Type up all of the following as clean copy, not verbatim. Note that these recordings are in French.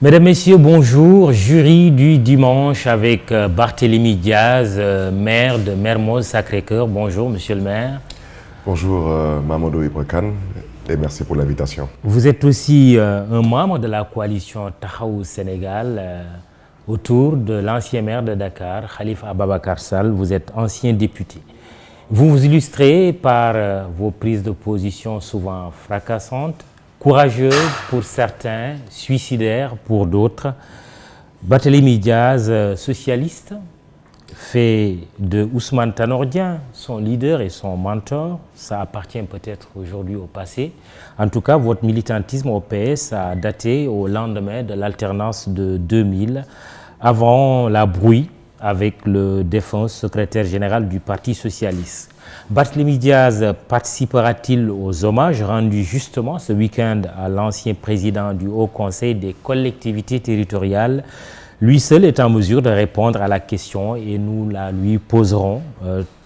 Mesdames, Messieurs, bonjour. Jury du dimanche avec Barthélémy Diaz, maire de Mermoz-Sacré-Cœur. Bonjour, monsieur le maire. Bonjour, Mamadou Ibra Kane, et merci pour l'invitation. Vous êtes aussi un membre de la coalition Taxawu Sénégal autour de l'ancien maire de Dakar, Khalifa Ababacar Sall. Vous êtes ancien député. Vous vous illustrez par vos prises de position souvent fracassantes, courageuse pour certains, suicidaire pour d'autres. Barthélémy Diaz, socialiste, fait de Ousmane Tanor Dieng son leader et son mentor. Ça appartient peut-être aujourd'hui au passé. En tout cas, votre militantisme au PS a daté au lendemain de l'alternance de 2000, avant la brouille avec le défunt secrétaire général du Parti socialiste. Barthélémy Diaz participera-t-il aux hommages rendus justement ce week-end à l'ancien président du Haut Conseil des collectivités territoriales? Lui seul est en mesure de répondre à la question et nous la lui poserons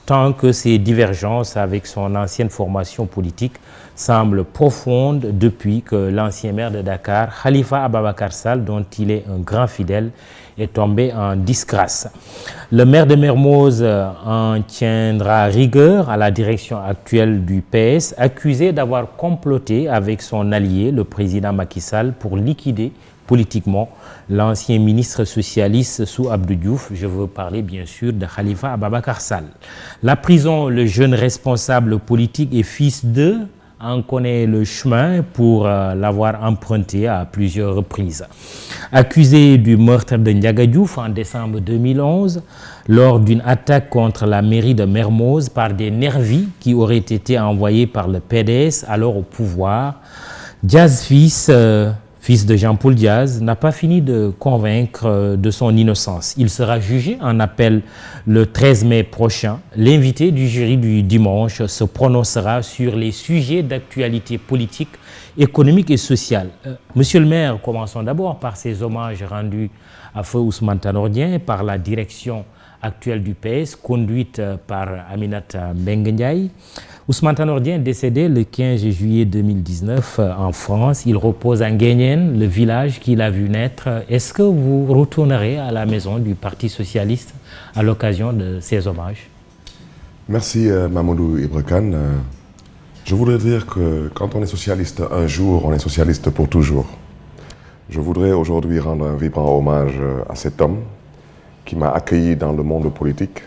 tant que ces divergences avec son ancienne formation politique semblent profondes depuis que l'ancien maire de Dakar, Khalifa Ababacar Sall, dont il est un grand fidèle, est tombé en disgrâce. Le maire de Mermoz en tiendra rigueur à la direction actuelle du PS, accusé d'avoir comploté avec son allié, le président Macky Sall, pour liquider politiquement l'ancien ministre socialiste sous Abdou Diouf. Je veux parler bien sûr de Khalifa Ababacar Sall. La prison, le jeune responsable politique et fils d'eux en connaît le chemin pour l'avoir emprunté à plusieurs reprises. Accusé du meurtre de Ndiaga Diouf en décembre 2011, lors d'une attaque contre la mairie de Mermoz par des nervis qui auraient été envoyés par le PDS alors au pouvoir, Diaz fils de Jean-Paul Diaz, n'a pas fini de convaincre de son innocence. Il sera jugé en appel le 13 mai prochain. L'invité du jury du dimanche se prononcera sur les sujets d'actualité politique, économique et sociale. Monsieur le maire, commençons d'abord par ces hommages rendus à feu Ousmane Tanor Dieng par la direction actuelle du PS, conduite par Aminata Mbengue Ndiaye. Ousmane Tanor Dieng, décédé le 15 juillet 2019 en France. Il repose à Nguéniène, le village qu'il a vu naître. Est-ce que vous retournerez à la maison du Parti socialiste à l'occasion de ces hommages? Merci Mamadou Ibra Kane. Je voudrais dire que quand on est socialiste un jour, on est socialiste pour toujours. Je voudrais aujourd'hui rendre un vibrant hommage à cet homme qui m'a accueilli dans le monde politique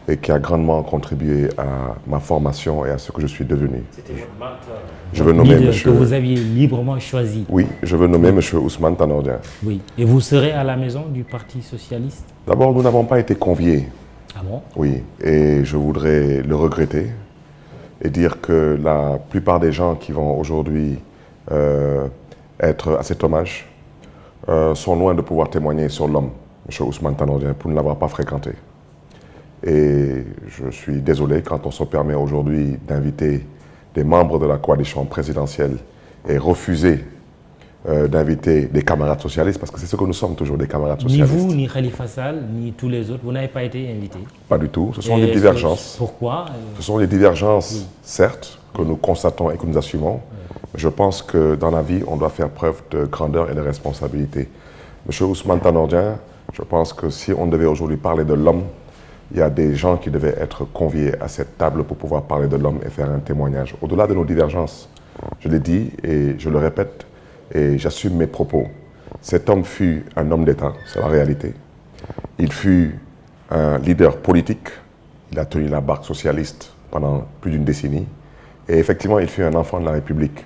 et qui a grandement contribué à ma formation et à ce que je suis devenu. C'était un mentor. Je veux nommer monsieur... que vous aviez librement choisi. Oui, je veux nommer monsieur Ousmane Tanor Dieng. Oui. Et vous serez à la maison du Parti socialiste? D'abord, nous n'avons pas été conviés. Ah bon? Oui, et je voudrais le regretter et dire que la plupart des gens qui vont aujourd'hui être à cet hommage sont loin de pouvoir témoigner sur l'homme, monsieur Ousmane Tanor Dieng, pour ne l'avoir pas fréquenté. Et je suis désolé quand on se permet aujourd'hui d'inviter des membres de la coalition présidentielle et refuser d'inviter des camarades socialistes, parce que c'est ce que nous sommes toujours, des camarades socialistes. Ni vous, ni Khalifa Sall, ni tous les autres, vous n'avez pas été invités? Pas du tout, ce sont des divergences. Pourquoi? Ce sont des divergences, certes, que nous constatons et que nous assumons. Mais je pense que dans la vie, on doit faire preuve de grandeur et de responsabilité. Monsieur Ousmane Tanor Dieng, je pense que si on devait aujourd'hui parler de l'homme, il y a des gens qui devaient être conviés à cette table pour pouvoir parler de l'homme et faire un témoignage. Au-delà de nos divergences, je l'ai dit et je le répète et j'assume mes propos. Cet homme fut un homme d'État, c'est la réalité. Il fut un leader politique, il a tenu la barque socialiste pendant plus d'une décennie et effectivement il fut un enfant de la République.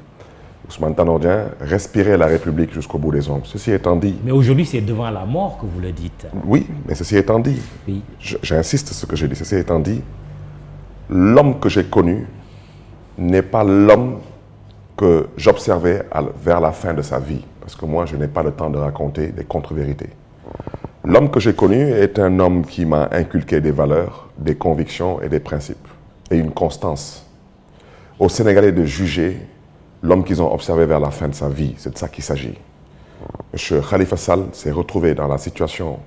Ousmane Tanor Dieng respirait la République jusqu'au bout des ongles. Ceci étant dit... Mais aujourd'hui, c'est devant la mort que vous le dites. Oui, mais ceci étant dit, oui. J'insiste sur ce que j'ai dit, ceci étant dit, l'homme que j'ai connu n'est pas l'homme que j'observais vers la fin de sa vie. Parce que moi, je n'ai pas le temps de raconter des contre-vérités. L'homme que j'ai connu est un homme qui m'a inculqué des valeurs, des convictions et des principes. Et une constance. Aux Sénégalais de juger l'homme qu'ils ont observé vers la fin de sa vie, c'est de ça qu'il s'agit. M. Khalifa Sall s'est retrouvé dans la situation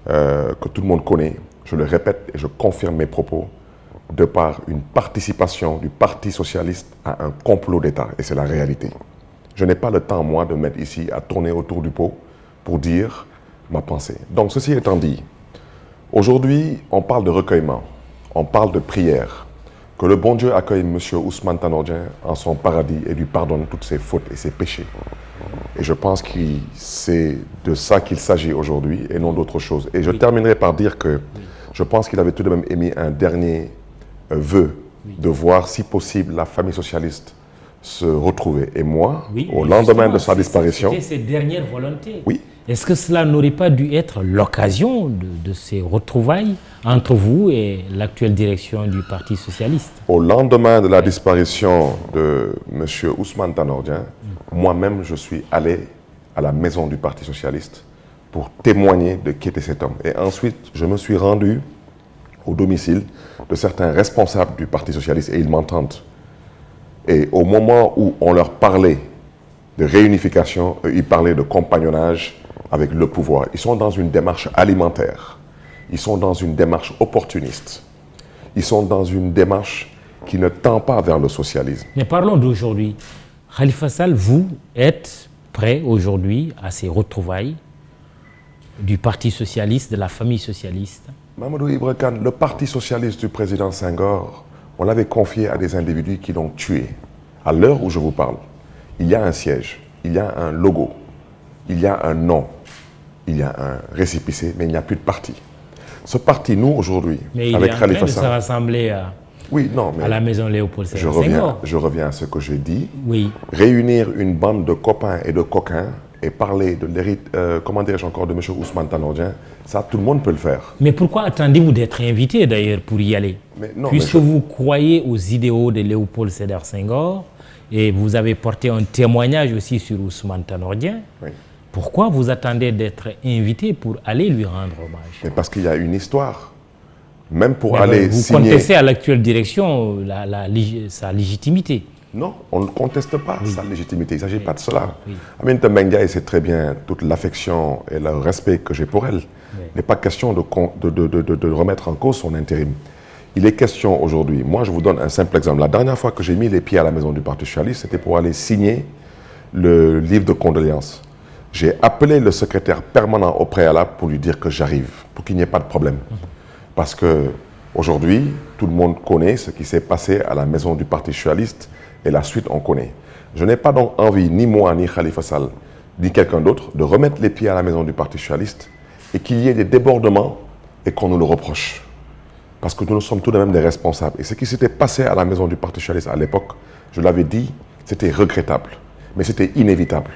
que tout le monde connaît. Je le répète et je confirme mes propos. de par une participation du Parti socialiste à un complot d'État. Et c'est la réalité. Je n'ai pas le temps, moi, de mettre ici à tourner autour du pot pour dire ma pensée. Donc, ceci étant dit, aujourd'hui, on parle de recueillement, on parle de prière, que le bon Dieu accueille M. Ousmane Tanor Dieng en son paradis et lui pardonne toutes ses fautes et ses péchés. Et je pense que c'est de ça qu'il s'agit aujourd'hui et non d'autre chose. Et je terminerai par dire que je pense qu'il avait tout de même émis un dernier vœu de voir, si possible, la famille socialiste se retrouver. Et moi, au lendemain de sa disparition... C'était ses dernières volontés. Oui. Est-ce que cela n'aurait pas dû être l'occasion de ces retrouvailles entre vous et l'actuelle direction du Parti socialiste? Au lendemain de la disparition de M. Ousmane Tanor Dieng, moi-même, je suis allé à la maison du Parti socialiste pour témoigner de qui était cet homme. Et ensuite, je me suis rendu au domicile de certains responsables du Parti socialiste et ils m'entendent. Et au moment où on leur parlait de réunification, ils parlaient de compagnonnage avec le pouvoir. Ils sont dans une démarche alimentaire. Ils sont dans une démarche opportuniste. Ils sont dans une démarche qui ne tend pas vers le socialisme. Mais parlons d'aujourd'hui. Khalifa Sall, vous êtes prêt aujourd'hui à ces retrouvailles du Parti socialiste, de la famille socialiste? Mamadou Ibra Kane, le Parti socialiste du président Senghor, on l'avait confié à des individus qui l'ont tué. À l'heure où je vous parle, il y a un siège, il y a un logo, il y a un nom, il y a un récépissé, mais il n'y a plus de parti. Ce parti, nous, aujourd'hui, avec Khalifa Sall... Mais il est en train de se rassembler à la maison Léopold Sédar Senghor. Je reviens à ce que j'ai dit. Oui. Réunir une bande de copains et de coquins et parler de comment dirais-je encore, de M. Ousmane Tanor Dieng, ça, tout le monde peut le faire. Mais pourquoi attendez-vous d'être invité, d'ailleurs, pour y aller? Puisque vous croyez aux idéaux de Léopold Sédar Senghor, et vous avez porté un témoignage aussi sur Ousmane Tanor Dieng, oui. Pourquoi vous attendez d'être invité pour aller lui rendre hommage? Mais parce qu'il y a une histoire. Même pour aller signer... Vous contestez à l'actuelle direction sa légitimité. Non, on ne conteste pas sa légitimité. Il ne s'agit pas de cela. Aminata Mbengue Ndiaye sait très bien toute l'affection et le respect que j'ai pour elle. Il n'est pas question de remettre en cause son intérim. Il est question aujourd'hui, moi je vous donne un simple exemple. La dernière fois que j'ai mis les pieds à la maison du Parti socialiste, c'était pour aller signer le livre de condoléances. J'ai appelé le secrétaire permanent au préalable pour lui dire que j'arrive, pour qu'il n'y ait pas de problème. Parce qu'aujourd'hui, tout le monde connaît ce qui s'est passé à la maison du Parti socialiste et la suite on connaît. Je n'ai pas donc envie, ni moi, ni Khalifa Sall, ni quelqu'un d'autre, de remettre les pieds à la maison du Parti socialiste et qu'il y ait des débordements et qu'on nous le reproche. Parce que nous sommes tout de même des responsables. Et ce qui s'était passé à la maison du Parti socialiste à l'époque, je l'avais dit, c'était regrettable. Mais c'était inévitable.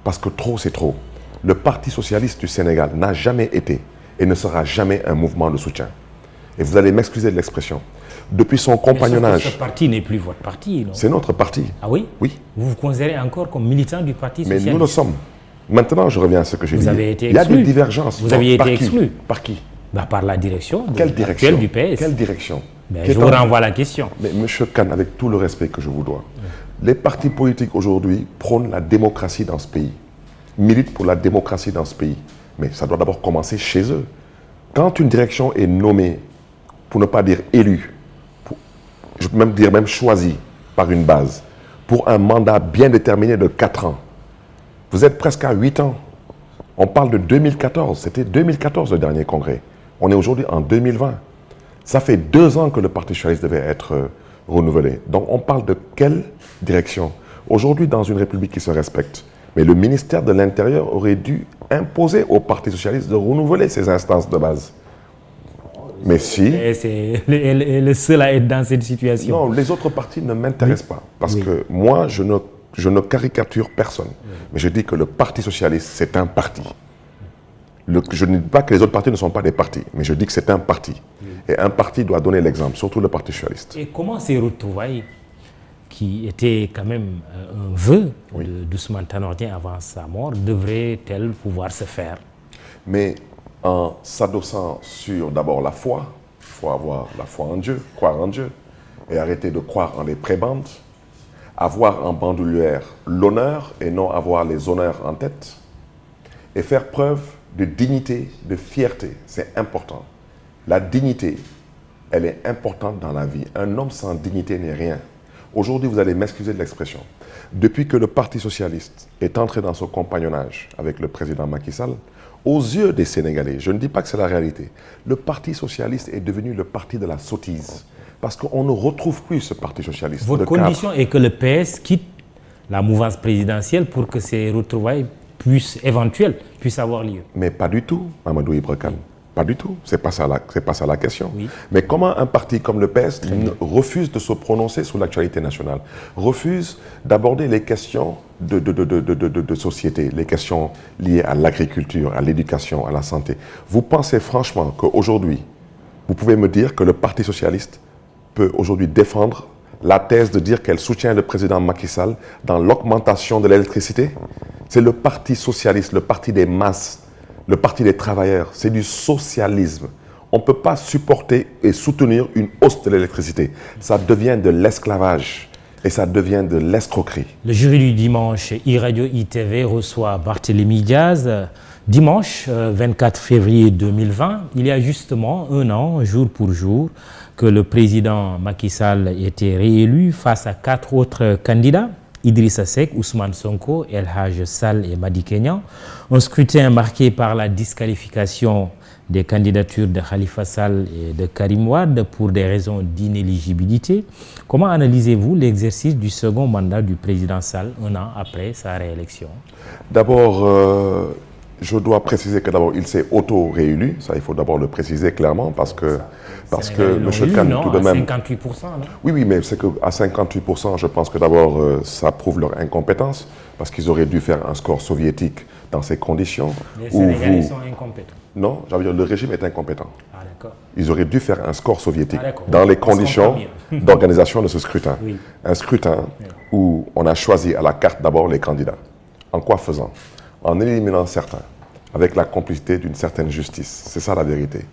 Parce que trop, c'est trop. Le Parti socialiste du Sénégal n'a jamais été et ne sera jamais un mouvement de soutien. Et vous allez m'excuser de l'expression. Depuis son compagnonnage... Mais ce parti n'est plus votre parti, non? C'est notre parti. Ah oui? Oui. Vous vous considérez encore comme militant du Parti socialiste? Mais nous le sommes. Maintenant, je reviens à ce que j'ai dit. Vous avez été exclu. Il y a des divergences. Vous aviez été exclu. Par qui? Par la direction. Quelle direction du PS. Quelle direction? Je vous renvoie la question. Mais M. Kane, avec tout le respect que je vous dois, les partis politiques aujourd'hui prônent la démocratie dans ce pays, militent pour la démocratie dans ce pays. Mais ça doit d'abord commencer chez eux. Quand une direction est nommée, pour ne pas dire élue, je peux même dire choisie par une base, pour un mandat bien déterminé de 4 ans, vous êtes presque à 8 ans. On parle de 2014, c'était 2014 le dernier congrès. On est aujourd'hui en 2020. Ça fait 2 ans que le Parti socialiste devait être renouvelé. Donc on parle de quelle direction? Aujourd'hui, dans une république qui se respecte, mais le ministère de l'Intérieur aurait dû imposer au Parti socialiste de renouveler ses instances de base. Mais si... C'est le seul à être dans cette situation. Non, les autres partis ne m'intéressent pas. Parce que moi, je ne caricature personne. Mais je dis que le Parti socialiste, c'est un parti. Je ne dis pas que les autres partis ne sont pas des partis, mais je dis que c'est un parti. Et un parti doit donner l'exemple, surtout le Parti socialiste. Et comment ces retrouvailles, qui étaient quand même un vœu d'Ousmane Tanor Dieng avant sa mort, devraient-elles pouvoir se faire? Mais en s'adossant sur d'abord la foi, il faut avoir la foi en Dieu, croire en Dieu, et arrêter de croire en les prébendes, avoir en bandoulière l'honneur et non avoir les honneurs en tête, et faire preuve de dignité, de fierté, c'est important. La dignité, elle est importante dans la vie. Un homme sans dignité n'est rien. Aujourd'hui, vous allez m'excuser de l'expression. Depuis que le Parti socialiste est entré dans son compagnonnage avec le président Macky Sall, aux yeux des Sénégalais, je ne dis pas que c'est la réalité, le Parti socialiste est devenu le parti de la sottise. Parce qu'on ne retrouve plus ce Parti socialiste. Votre condition est que le PS quitte la mouvance présidentielle pour que ces retrouvailles éventuelles puissent avoir lieu. Mais pas du tout, Mamadou Ibra Kane. Pas du tout. C'est pas ça la question. Oui. Mais comment un parti comme le PS refuse de se prononcer sur l'actualité nationale, refuse d'aborder les questions de société, les questions liées à l'agriculture, à l'éducation, à la santé. Vous pensez franchement qu'aujourd'hui, vous pouvez me dire que le Parti socialiste peut aujourd'hui défendre la thèse de dire qu'elle soutient le président Macky Sall dans l'augmentation de l'électricité? C'est le Parti socialiste, le parti des masses, le parti des travailleurs. C'est du socialisme. On ne peut pas supporter et soutenir une hausse de l'électricité. Ça devient de l'esclavage et ça devient de l'escroquerie. Le jury du dimanche, e-Radio ITV reçoit Barthélémy Diaz. Dimanche 24 février 2020, il y a justement un an, jour pour jour, que le président Macky Sall était réélu face à 4 autres candidats, Idrissa Seck, Ousmane Sonko, El Hadj Sall et Madi Kenya. Un scrutin marqué par la disqualification des candidatures de Khalifa Sall et de Karim Wade pour des raisons d'inéligibilité. Comment analysez-vous l'exercice du second mandat du président Sall un an après sa réélection? D'abord, je dois préciser que d'abord il s'est auto-réélu, ça il faut d'abord le préciser clairement parce que M. Kane tout de même... 58%, non? Oui, mais c'est qu'à 58%, je pense que d'abord ça prouve leur incompétence parce qu'ils auraient dû faire un score soviétique dans ces conditions. Les Sénégalais sont incompétents. Non, j'allais dire le régime est incompétent. Ah, d'accord. Ils auraient dû faire un score soviétique dans les conditions d'organisation de ce scrutin. Oui. Un scrutin où on a choisi à la carte d'abord les candidats. En quoi faisant? En éliminant certains, avec la complicité d'une certaine justice. C'est ça la vérité.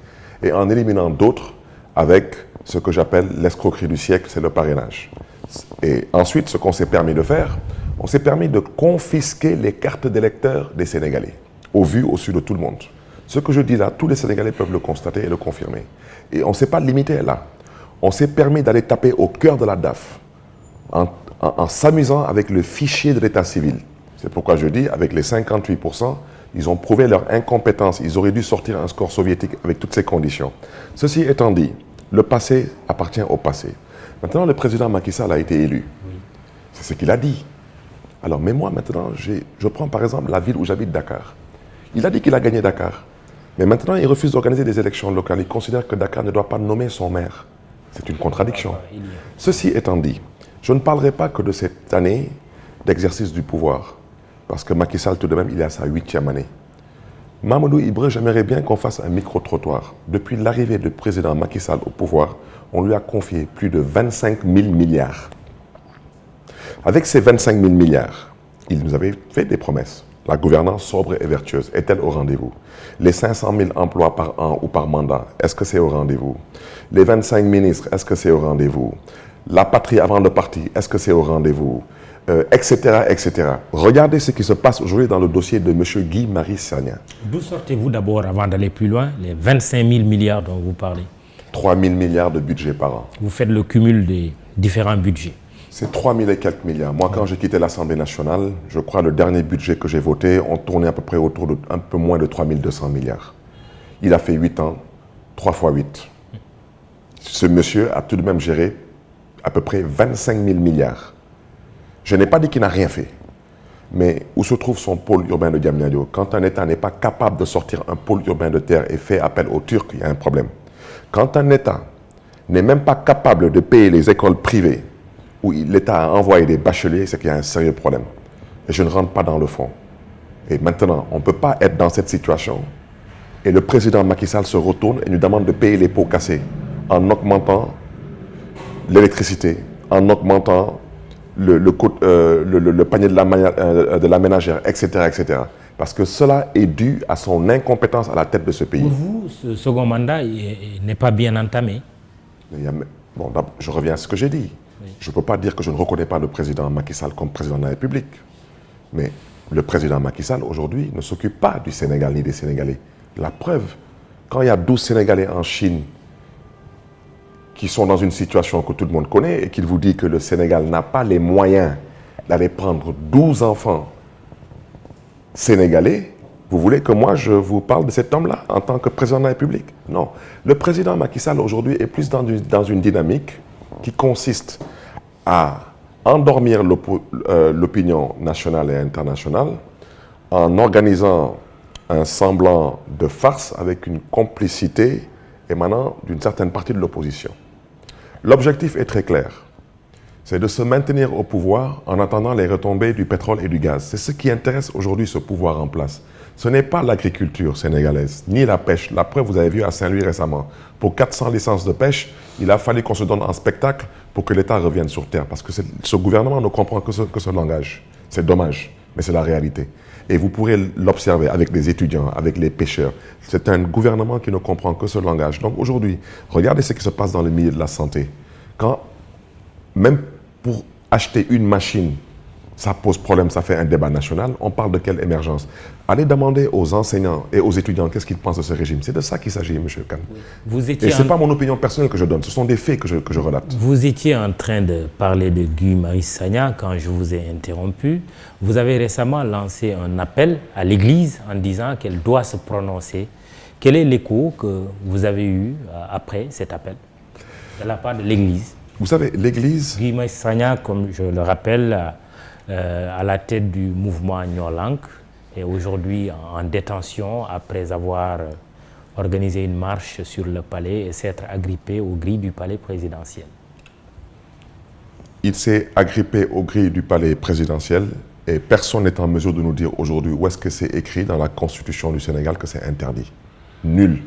Et en éliminant d'autres avec ce que j'appelle l'escroquerie du siècle, c'est le parrainage. Et ensuite, ce qu'on s'est permis de faire, on s'est permis de confisquer les cartes d'électeurs des Sénégalais, au vu, au su de tout le monde. Ce que je dis là, tous les Sénégalais peuvent le constater et le confirmer. Et on ne s'est pas limité là. On s'est permis d'aller taper au cœur de la DAF en s'amusant avec le fichier de l'état civil. C'est pourquoi je dis, avec les 58%, ils ont prouvé leur incompétence. Ils auraient dû sortir un score soviétique avec toutes ces conditions. Ceci étant dit, le passé appartient au passé. Maintenant, le président Macky Sall a été élu. Oui. C'est ce qu'il a dit. Alors, mais moi, maintenant, je prends par exemple la ville où j'habite, Dakar. Il a dit qu'il a gagné Dakar. Mais maintenant, il refuse d'organiser des élections locales. Il considère que Dakar ne doit pas nommer son maire. C'est une contradiction. Ceci étant dit, je ne parlerai pas que de cette année d'exercice du pouvoir. Parce que Macky Sall, tout de même, il est à sa 8e année. Mamadou Ibra, j'aimerais bien qu'on fasse un micro-trottoir. Depuis l'arrivée du président Macky Sall au pouvoir, on lui a confié plus de 25 000 milliards. Avec ces 25 000 milliards, il nous avait fait des promesses. La gouvernance sobre et vertueuse est-elle au rendez-vous? Les 500 000 emplois par an ou par mandat, est-ce que c'est au rendez-vous? Les 25 ministres, est-ce que c'est au rendez-vous? La patrie avant le parti, est-ce que c'est au rendez-vous? Etc., etc. Regardez ce qui se passe aujourd'hui dans le dossier de M. Guy-Marie Sagna. D'où sortez-vous d'abord, avant d'aller plus loin, les 25 000 milliards dont vous parlez? 3 000 milliards de budget par an. Vous faites le cumul des différents budgets. C'est 3 000 et quelques milliards. Moi, quand j'ai quitté l'Assemblée nationale, je crois le dernier budget que j'ai voté, on tournait à peu près autour de un peu moins de 3 200 milliards. Il a fait 8 ans, 3 fois 8. Ce monsieur a tout de même géré à peu près 25 000 milliards. Je n'ai pas dit qu'il n'a rien fait. Mais où se trouve son pôle urbain de Diamniadio? Quand un État n'est pas capable de sortir un pôle urbain de terre et fait appel aux Turcs, il y a un problème. Quand un État n'est même pas capable de payer les écoles privées où l'État a envoyé des bacheliers, c'est qu'il y a un sérieux problème. Et je ne rentre pas dans le fond. Et maintenant, on ne peut pas être dans cette situation. Et le président Macky Sall se retourne et nous demande de payer les pots cassés en augmentant l'électricité, en augmentant le panier de la ménagère, etc., etc. Parce que cela est dû à son incompétence à la tête de ce pays. Pour vous, ce second mandat n'est pas bien entamé? Bon, je reviens à ce que j'ai dit. Oui. Je ne peux pas dire que je ne reconnais pas le président Macky Sall comme président de la République. Mais le président Macky Sall, aujourd'hui, ne s'occupe pas du Sénégal ni des Sénégalais. La preuve, quand il y a 12 Sénégalais en Chine qui sont dans une situation que tout le monde connaît et qu'il vous dit que le Sénégal n'a pas les moyens d'aller prendre 12 enfants sénégalais, vous voulez que moi je vous parle de cet homme-là en tant que président de la République? Non. Le président Macky Sall aujourd'hui est plus dans une dynamique qui consiste à endormir l'opinion nationale et internationale en organisant un semblant de farce avec une complicité émanant d'une certaine partie de l'opposition. L'objectif est très clair. C'est de se maintenir au pouvoir en attendant les retombées du pétrole et du gaz. C'est ce qui intéresse aujourd'hui ce pouvoir en place. Ce n'est pas l'agriculture sénégalaise, ni la pêche. La preuve, vous avez vu à Saint-Louis récemment. Pour 400 licences de pêche, il a fallu qu'on se donne un spectacle pour que l'État revienne sur terre. Parce que ce gouvernement ne comprend que ce langage. C'est dommage, mais c'est la réalité. Et vous pourrez l'observer avec les étudiants, avec les pêcheurs. C'est un gouvernement qui ne comprend que ce langage. Donc aujourd'hui, regardez ce qui se passe dans le milieu de la santé. Quand, même pour acheter une machine, ça pose problème, ça fait un débat national, on parle de quelle émergence? Allez demander aux enseignants et aux étudiants qu'est-ce qu'ils pensent de ce régime. C'est de ça qu'il s'agit, M. Kane. Oui. Et ce n'est pas mon opinion personnelle que je donne, ce sont des faits que je relate. Vous étiez en train de parler de Guy Marius Sagna quand je vous ai interrompu. Vous avez récemment lancé un appel à l'Église en disant qu'elle doit se prononcer. Quel est l'écho que vous avez eu après cet appel de la part de l'Église? Vous savez, l'Église... Guy Marius Sagna, comme je le rappelle, à la tête du mouvement Nyolank, est aujourd'hui en détention après avoir organisé une marche sur le palais et s'être agrippé aux grilles du palais présidentiel. Il s'est agrippé aux grilles du palais présidentiel et personne n'est en mesure de nous dire aujourd'hui où est-ce que c'est écrit dans la Constitution du Sénégal que c'est interdit. Nul.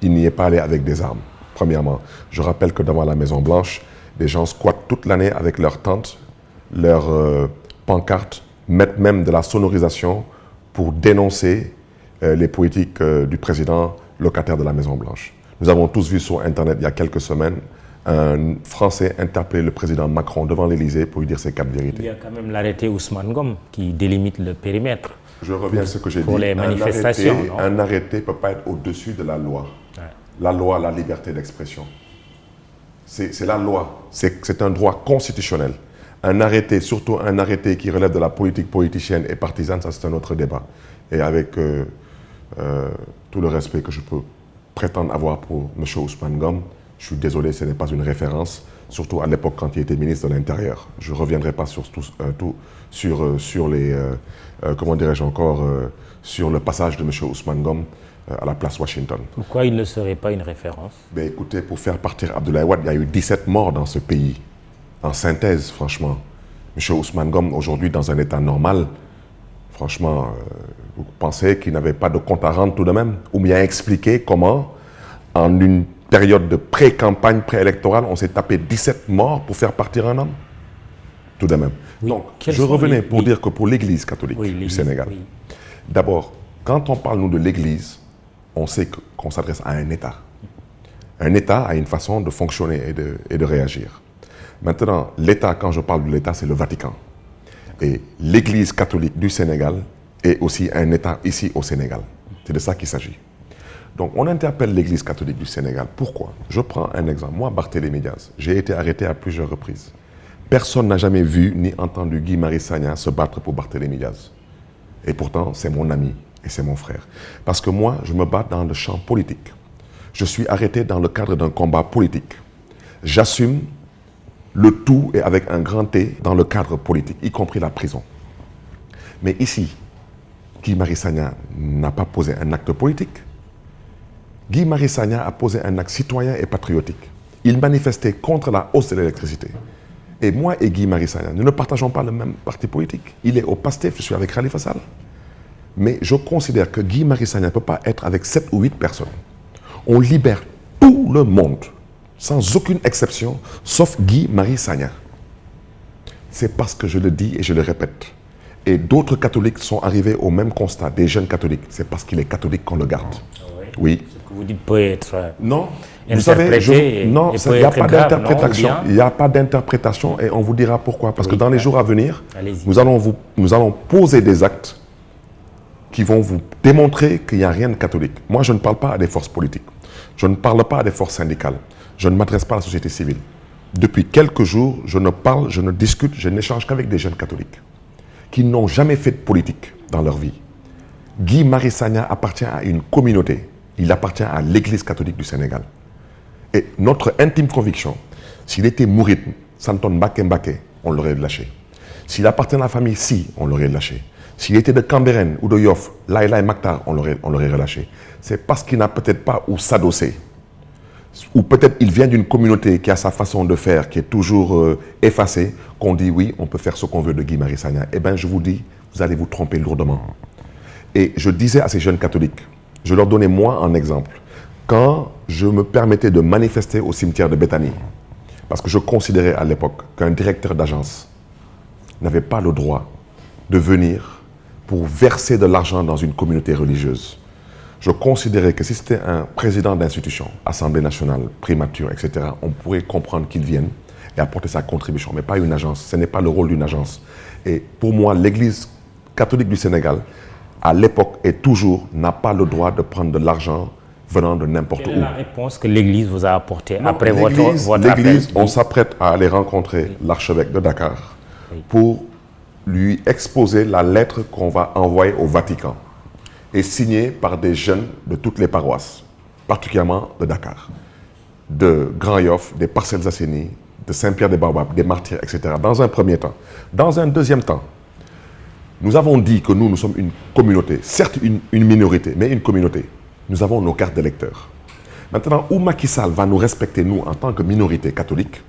Il n'y est pas allé avec des armes. Premièrement, je rappelle que devant la Maison-Blanche, des gens squattent toute l'année avec leurs tentes, leurs pancartes, mettent même de la sonorisation pour dénoncer les politiques du président locataire de la Maison-Blanche. Nous avons tous vu sur Internet il y a quelques semaines un Français interpeller le président Macron devant l'Élysée pour lui dire ses 4 vérités. Il y a quand même l'arrêté Ousmane Ngom qui délimite le périmètre. Je reviens à ce que j'ai dit. Pour les manifestations. Un arrêté ne peut pas être au-dessus de la loi. Ouais. La loi, la liberté d'expression. C'est la loi. C'est un droit constitutionnel. Un arrêté, surtout un arrêté qui relève de la politique politicienne et partisane, ça c'est un autre débat. Et avec tout le respect que je peux prétendre avoir pour M. Ousmane Ngom, je suis désolé, ce n'est pas une référence, surtout à l'époque quand il était ministre de l'Intérieur. Je ne reviendrai pas sur sur le passage de M. Ousmane Ngom à la place Washington. Pourquoi il ne serait pas une référence? Ben, écoutez, pour faire partir Abdoulaye Wade, il y a eu 17 morts dans ce pays. En synthèse, franchement. M. Ousmane Ngom, aujourd'hui, dans un état normal, franchement, vous pensez qu'il n'avait pas de compte à rendre tout de même? Ou bien expliquer comment, en une période de pré-campagne, préélectorale, on s'est tapé 17 morts pour faire partir un homme? Tout de même. Oui. Donc, je revenais pour dire que pour l'Église catholique du Sénégal, d'abord, quand on parle, nous, de l'Église, on sait qu'on s'adresse à un État. Un État a une façon de fonctionner et de réagir. Maintenant, l'État, quand je parle de l'État, c'est le Vatican. Et l'Église catholique du Sénégal est aussi un État ici au Sénégal. C'est de ça qu'il s'agit. Donc, on interpelle l'Église catholique du Sénégal. Pourquoi? Je prends un exemple. Moi, Barthélémy Diaz, j'ai été arrêté à plusieurs reprises. Personne n'a jamais vu ni entendu Guy Marius Sagna se battre pour Barthélémy Diaz. Et pourtant, c'est mon ami et c'est mon frère. Parce que moi, je me bats dans le champ politique. Je suis arrêté dans le cadre d'un combat politique. J'assume le tout et avec un grand T dans le cadre politique, y compris la prison. Mais ici, Guy Marius Sagna n'a pas posé un acte politique. Guy Marius Sagna a posé un acte citoyen et patriotique. Il manifestait contre la hausse de l'électricité. Et moi et Guy Marius Sagna, nous ne partageons pas le même parti politique. Il est au PASTEF, je suis avec Khalifa Sall. Mais je considère que Guy Marius Sagna ne peut pas être avec 7 ou 8 personnes. On libère tout le monde, sans aucune exception, sauf Guy Marius Sagna. C'est parce que je le dis et je le répète. Et d'autres catholiques sont arrivés au même constat, des jeunes catholiques. C'est parce qu'il est catholique qu'on le garde. Oui. Ce que vous dites peut être non. Vous savez, non, il n'y a pas d'interprétation. Il n'y a pas d'interprétation et on vous dira pourquoi. Parce que dans les jours à venir, nous allons poser des actes qui vont vous démontrer qu'il n'y a rien de catholique. Moi, je ne parle pas à des forces politiques. Je ne parle pas à des forces syndicales. je ne m'adresse pas à la société civile. Depuis quelques jours, je ne parle, je ne discute, je n'échange qu'avec des jeunes catholiques qui n'ont jamais fait de politique dans leur vie. Guy Marius Sagna appartient à une communauté. Il appartient à l'Église catholique du Sénégal. Et notre intime conviction, s'il était mouride, Santon Mbaké Mbaké, on l'aurait lâché. S'il appartient à la famille Si, on l'aurait lâché. S'il était de Cambérène ou de Yoff, Laïla et Maktar, on l'aurait relâché. C'est parce qu'il n'a peut-être pas où s'adosser. Ou peut-être il vient d'une communauté qui a sa façon de faire, qui est toujours effacée, qu'on dit oui, on peut faire ce qu'on veut de Guy Marius Sagna. Eh bien, je vous dis, vous allez vous tromper lourdement. Et je disais à ces jeunes catholiques, je leur donnais moi un exemple, quand je me permettais de manifester au cimetière de Béthanie, parce que je considérais à l'époque qu'un directeur d'agence n'avait pas le droit de venir pour verser de l'argent dans une communauté religieuse. Je considérais que si c'était un président d'institution, Assemblée nationale, primature, etc., on pourrait comprendre qu'il vienne et apporter sa contribution, mais pas une agence. Ce n'est pas le rôle d'une agence. Et pour moi, l'Église catholique du Sénégal, à l'époque et toujours, n'a pas le droit de prendre de l'argent venant de n'importe où. Quelle est la réponse que l'Église vous a apportée après votre appel? L'Église, on s'apprête à aller rencontrer l'archevêque de Dakar pour lui exposer la lettre qu'on va envoyer au Vatican et signée par des jeunes de toutes les paroisses, particulièrement de Dakar, de Grand Yoff, des Parcelles Assainies, de Saint-Pierre-des-Baobabs, des Martyrs, etc. Dans un premier temps. Dans un deuxième temps, nous avons dit que nous sommes une communauté, certes une minorité, mais une communauté. Nous avons nos cartes d'électeurs. Maintenant, où Macky Sall va nous respecter, nous, en tant que minorité catholique,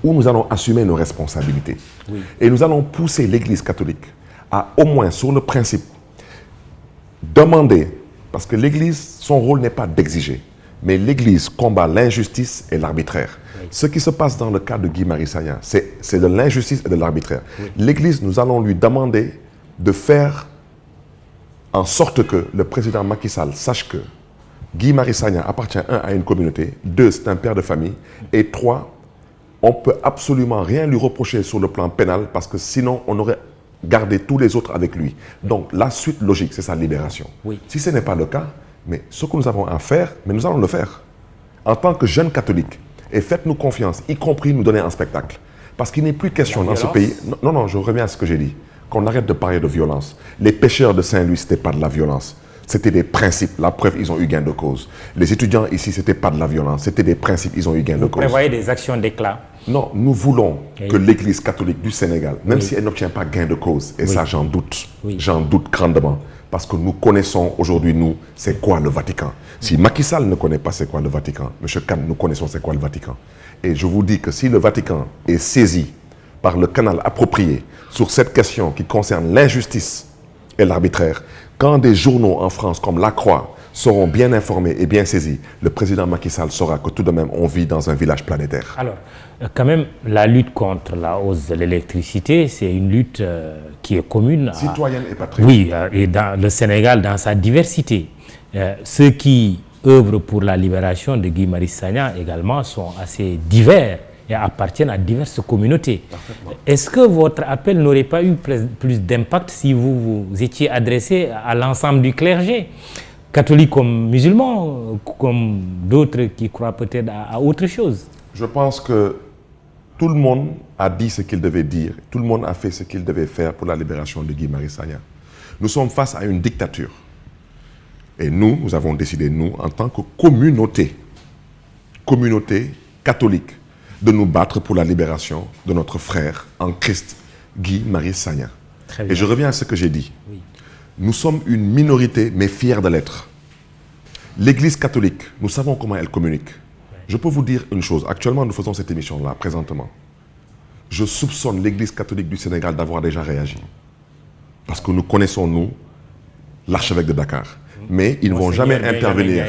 où nous allons assumer nos responsabilités. Oui. Et nous allons pousser l'Église catholique à, au moins sur le principe, demander, parce que l'Église, son rôle n'est pas d'exiger, mais l'Église combat l'injustice et l'arbitraire. Oui. Ce qui se passe dans le cas de Guy Marius Sagna, c'est de l'injustice et de l'arbitraire. Oui. L'Église, nous allons lui demander de faire en sorte que le président Macky Sall sache que Guy Marius Sagna appartient, un, à une communauté, deux, c'est un père de famille, et trois, on ne peut absolument rien lui reprocher sur le plan pénal parce que sinon on aurait gardé tous les autres avec lui. Donc la suite logique, c'est sa libération. Oui. Si ce n'est pas le cas, mais ce que nous avons à faire, mais nous allons le faire. En tant que jeunes catholiques, et faites-nous confiance, y compris nous donner un spectacle. Parce qu'il n'est plus question dans ce pays... Non, je reviens à ce que j'ai dit. Qu'on arrête de parler de violence. Les pêcheurs de Saint-Louis, ce n'était pas de la violence. C'était des principes. La preuve, ils ont eu gain de cause. Les étudiants ici, ce n'était pas de la violence. C'était des principes, ils ont eu gain de cause. Vous prévoyez des actions d'éclat? Non, nous voulons que l'Église catholique du Sénégal, même si elle n'obtient pas gain de cause, et ça j'en doute, j'en doute grandement, parce que nous connaissons aujourd'hui, nous, c'est quoi le Vatican. Si Macky Sall ne connaît pas c'est quoi le Vatican, M. Khan, nous connaissons c'est quoi le Vatican. Et je vous dis que si le Vatican est saisi par le canal approprié sur cette question qui concerne l'injustice et l'arbitraire, quand des journaux en France comme La Croix seront bien informés et bien saisis, le président Macky Sall saura que tout de même on vit dans un village planétaire. Alors, quand même, la lutte contre la hausse de l'électricité, c'est une lutte qui est commune. Citoyenne et patriotique. Oui, et dans le Sénégal, dans sa diversité. Ceux qui œuvrent pour la libération de Guy Marius Sagna également sont assez divers et appartiennent à diverses communautés. Est-ce que votre appel n'aurait pas eu plus d'impact si vous vous étiez adressé à l'ensemble du clergé, catholiques comme musulmans, comme d'autres qui croient peut-être à autre chose? Je pense que tout le monde a dit ce qu'il devait dire, tout le monde a fait ce qu'il devait faire pour la libération de Guy Marius Sagna. Nous sommes face à une dictature. Et nous avons décidé, nous, en tant que communauté catholique, de nous battre pour la libération de notre frère en Christ, Guy Marius Sagna. Et je reviens à ce que j'ai dit. Oui. Nous sommes une minorité, mais fiers de l'être. L'Église catholique, nous savons comment elle communique. Je peux vous dire une chose. Actuellement, nous faisons cette émission-là, présentement. Je soupçonne l'Église catholique du Sénégal d'avoir déjà réagi. Parce que nous connaissons, nous, l'archevêque de Dakar. Mais ils ne vont jamais intervenir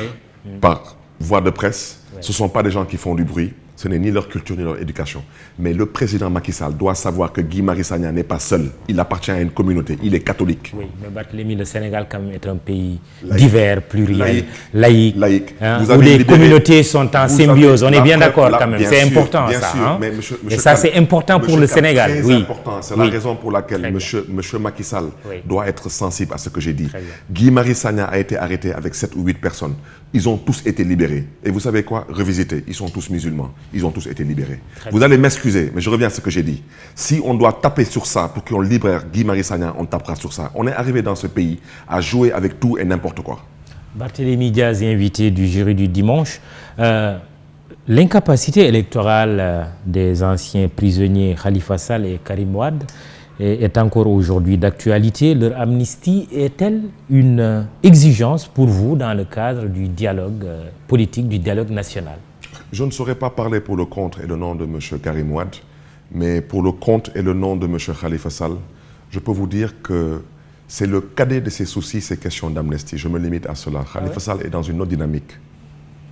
par voie de presse. Ce ne sont pas des gens qui font du bruit. Ce n'est ni leur culture ni leur éducation. Mais le président Macky Sall doit savoir que Guy Marius Sagna n'est pas seul. Il appartient à une communauté. Il est catholique. Oui, mais Barthélémy, le Sénégal quand même est un pays divers, pluriel, laïque, hein, où les communautés sont en symbiose. On est bien d'accord quand même. C'est important ça. Hein? Et ça, c'est important pour le Sénégal. C'est important. C'est la raison pour laquelle M. Macky Sall doit être sensible à ce que j'ai dit. Guy Marius Sagna a été arrêté avec 7 ou 8 personnes. ils ont tous été libérés. Et vous savez quoi? Revisitez, ils sont tous musulmans. Ils ont tous été libérés. Vous allez m'excuser, mais je reviens à ce que j'ai dit. Si on doit taper sur ça pour qu'on libère Guy Marius Sagna, on tapera sur ça. On est arrivé dans ce pays à jouer avec tout et n'importe quoi. Barthélémy Diaz est invité du jury du dimanche. L'incapacité électorale des anciens prisonniers Khalifa Sall et Karim Wade est encore aujourd'hui d'actualité. Leur amnistie est-elle une exigence pour vous dans le cadre du dialogue politique, du dialogue national? Je ne saurais pas parler pour le compte et le nom de M. Karim Wade, mais pour le compte et le nom de M. Khalifa Sall, je peux vous dire que c'est le cadet de ses soucis, ces questions d'amnistie. Je me limite à cela. Khalifa Sall est dans une autre dynamique.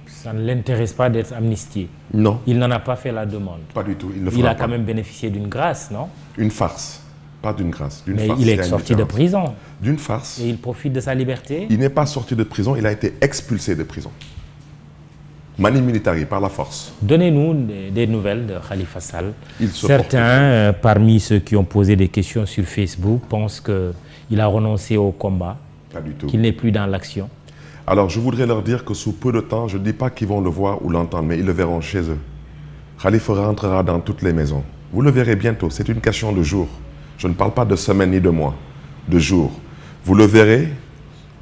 Ça ne l'intéresse pas d'être amnistié? Non. Il n'en a pas fait la demande? Pas du tout. Il a quand même bénéficié d'une grâce, non? Une farce. Pas d'une grâce. Mais il est sorti de prison. D'une farce. Et il profite de sa liberté? Il n'est pas sorti de prison, il a été expulsé de prison. Mani militari, par la force. Donnez-nous des nouvelles de Khalifa Sall. Certains, parmi ceux qui ont posé des questions sur Facebook, pensent qu'il a renoncé au combat. Pas du tout. Qu'il n'est plus dans l'action. Alors, je voudrais leur dire que sous peu de temps, je ne dis pas qu'ils vont le voir ou l'entendre, mais ils le verront chez eux. Khalifa rentrera dans toutes les maisons. Vous le verrez bientôt, c'est une question de jour. Je ne parle pas de semaine ni de mois, de jours. Vous le verrez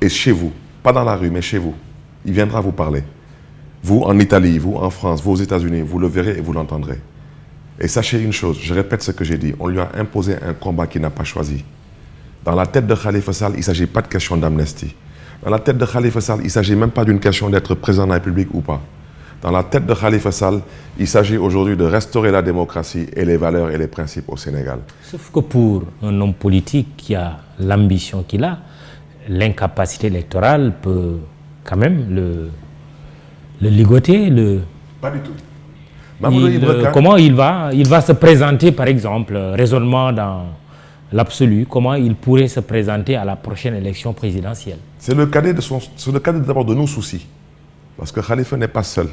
et chez vous, pas dans la rue, mais chez vous. Il viendra vous parler. Vous en Italie, vous en France, vous aux États-Unis, vous le verrez et vous l'entendrez. Et sachez une chose, je répète ce que j'ai dit, on lui a imposé un combat qu'il n'a pas choisi. Dans la tête de Khalifa Sall, il ne s'agit pas de question d'amnistie. Dans la tête de Khalifa Sall, il ne s'agit même pas d'une question d'être président de la République ou pas. Dans la tête de Khalifa Sall, il s'agit aujourd'hui de restaurer la démocratie et les valeurs et les principes au Sénégal. Sauf que pour un homme politique qui a l'ambition qu'il a, l'incapacité électorale peut quand même le ligoter. Pas du tout. Comment il va se présenter, par exemple, raisonnement dans l'absolu, comment il pourrait se présenter à la prochaine élection présidentielle? C'est le cadet d'abord de nos soucis. Parce que Khalifa n'est pas seul.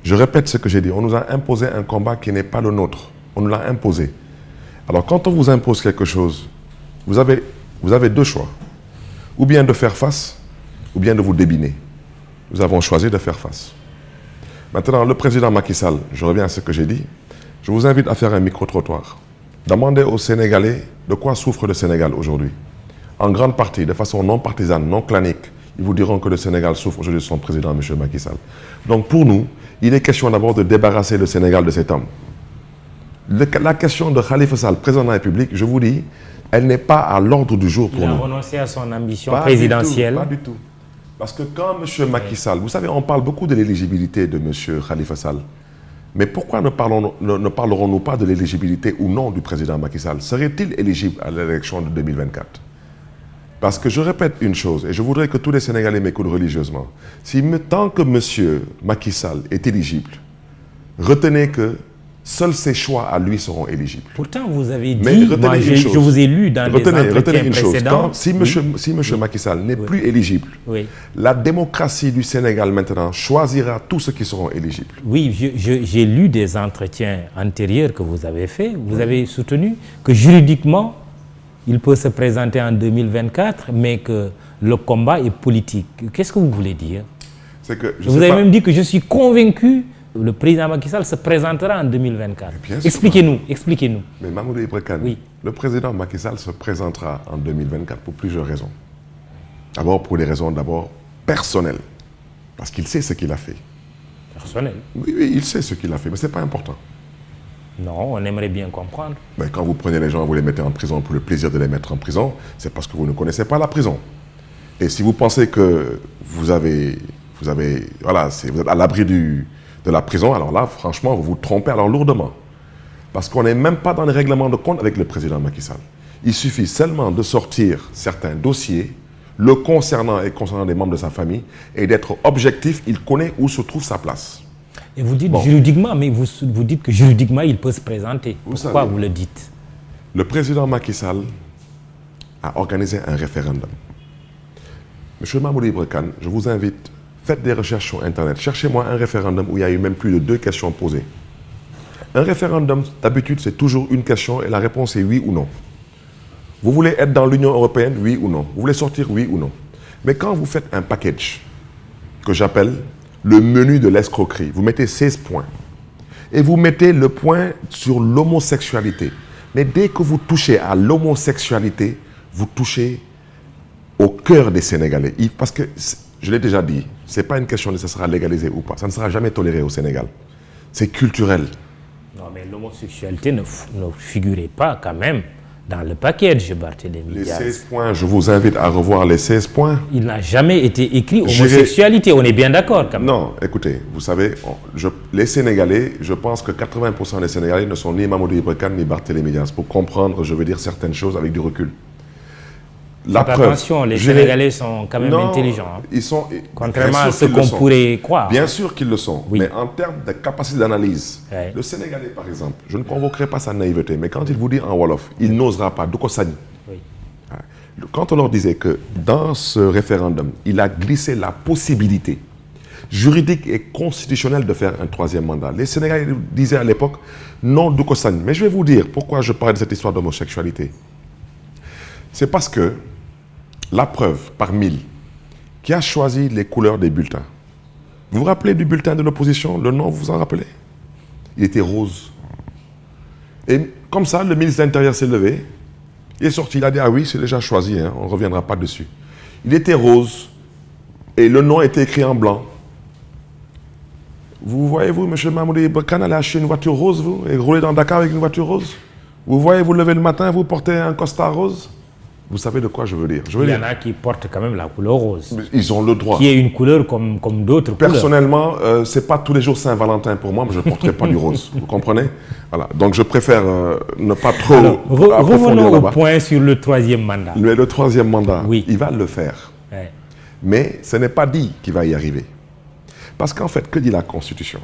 Je répète ce que j'ai dit. On nous a imposé un combat qui n'est pas le nôtre. On nous l'a imposé. Alors quand on vous impose quelque chose, vous avez deux choix. Ou bien de faire face, ou bien de vous débiner. Nous avons choisi de faire face. Maintenant, le président Macky Sall, je reviens à ce que j'ai dit, je vous invite à faire un micro-trottoir. Demandez aux Sénégalais de quoi souffre le Sénégal aujourd'hui. En grande partie, de façon non partisane, non clanique, ils vous diront que le Sénégal souffre aujourd'hui de son président, M. Macky Sall. Donc pour nous, il est question d'abord de débarrasser le Sénégal de cet homme. La question de Khalifa Sall, président de la République, je vous dis, elle n'est pas à l'ordre du jour pour nous. Il a renoncé à son ambition présidentielle. Pas du tout. Parce que quand M. Macky Sall, vous savez, on parle beaucoup de l'éligibilité de M. Khalifa Sall. Mais pourquoi ne parlerons-nous pas de l'éligibilité ou non du président Macky Sall? Serait-il éligible à l'élection de 2024? Parce que je répète une chose, et je voudrais que tous les Sénégalais m'écoutent religieusement. Tant que M. Macky Sall est éligible, retenez que seuls ses choix à lui seront éligibles. Pourtant, vous avez dit, je vous ai lu dans les entretiens précédents. Si M. Macky Sall n'est plus éligible, la démocratie du Sénégal maintenant choisira tous ceux qui seront éligibles. Oui, j'ai lu des entretiens antérieurs que vous avez faits. Vous avez soutenu que juridiquement, il peut se présenter en 2024, mais que le combat est politique. Qu'est-ce que vous voulez dire? Vous avez même dit que je suis convaincu que le président Macky Sall se présentera en 2024. Expliquez-nous. Mais Mamoudou Ibra Kane, le président Macky Sall se présentera en 2024 pour plusieurs raisons. D'abord pour des raisons personnelles. Parce qu'il sait ce qu'il a fait. Personnel? Oui, il sait ce qu'il a fait, mais ce n'est pas important. Non, on aimerait bien comprendre. Mais quand vous prenez les gens et vous les mettez en prison pour le plaisir de les mettre en prison, c'est parce que vous ne connaissez pas la prison. Et si vous pensez que vous êtes à l'abri de la prison, alors là, franchement, vous vous trompez alors lourdement. Parce qu'on n'est même pas dans les règlements de compte avec le président Macky Sall. Il suffit seulement de sortir certains dossiers le concernant et concernant les membres de sa famille et d'être objectif, il connaît où se trouve sa place. Et vous dites juridiquement, mais vous dites que juridiquement, il peut se présenter. Pourquoi vous le dites? Le président Macky Sall a organisé un référendum. Monsieur Mamoudou Ibra Kane, je vous invite, faites des recherches sur Internet. Cherchez-moi un référendum où il y a eu même plus de 2 questions posées. Un référendum, d'habitude, c'est toujours une question et la réponse est oui ou non. Vous voulez être dans l'Union européenne, oui ou non? Vous voulez sortir, oui ou non? Mais quand vous faites un package, que j'appelle le menu de l'escroquerie. Vous mettez 16 points. Et vous mettez le point sur l'homosexualité. Mais dès que vous touchez à l'homosexualité, vous touchez au cœur des Sénégalais. Parce que, je l'ai déjà dit, ce n'est pas une question de ça sera légalisé ou pas. Ça ne sera jamais toléré au Sénégal. C'est culturel. Non, mais l'homosexualité ne figurait pas quand même dans le package, Barthélémy Diaz. Les 16 points, je vous invite à revoir les 16 points. Il n'a jamais été écrit homosexualité, on est bien d'accord quand même. Non, écoutez, vous savez, les Sénégalais, je pense que 80% des Sénégalais ne sont ni Mamadou Ibra Kane ni Barthélémy Diaz. Pour comprendre, je veux dire certaines choses avec du recul. Attention, les Sénégalais sont quand même intelligents. Ils sont, contrairement à ce qu'on pourrait croire. Bien sûr qu'ils le sont. Oui. Mais en termes de capacité d'analyse, ouais. Le Sénégalais, par exemple, je ne convoquerai pas sa naïveté, mais quand il vous dit en Wolof, il n'osera pas. Oui. Quand on leur disait que dans ce référendum, il a glissé la possibilité juridique et constitutionnelle de faire un troisième mandat, les Sénégalais disaient à l'époque non Doukossani. Mais je vais vous dire pourquoi je parle de cette histoire d'homosexualité. C'est parce que la preuve par 1000 qui a choisi les couleurs des bulletins. Vous vous rappelez du bulletin de l'opposition? Le nom, vous vous en rappelez? Il était rose. Et comme ça, le ministre de l'Intérieur s'est levé. Il est sorti, il a dit, ah oui, c'est déjà choisi, hein, on ne reviendra pas dessus. Il était rose et le nom était écrit en blanc. Vous voyez-vous, M. Mamadou Ibra Kane aller acheter une voiture rose, vous, et rouler dans Dakar avec une voiture rose? Vous voyez, vous levez le matin, vous portez un costard rose? Vous savez de quoi je veux dire. Il y en a qui portent quand même la couleur rose. Ils ont le droit. Qui est une couleur comme d'autres couleurs. Personnellement, ce n'est pas tous les jours Saint-Valentin pour moi, mais je ne porterai pas du rose. Vous comprenez? Voilà. Donc je préfère ne pas trop... Alors, revenons au point sur le troisième mandat. Le troisième mandat, oui. Il va le faire. Ouais. Mais ce n'est pas dit qu'il va y arriver. Parce qu'en fait, que dit la Constitution?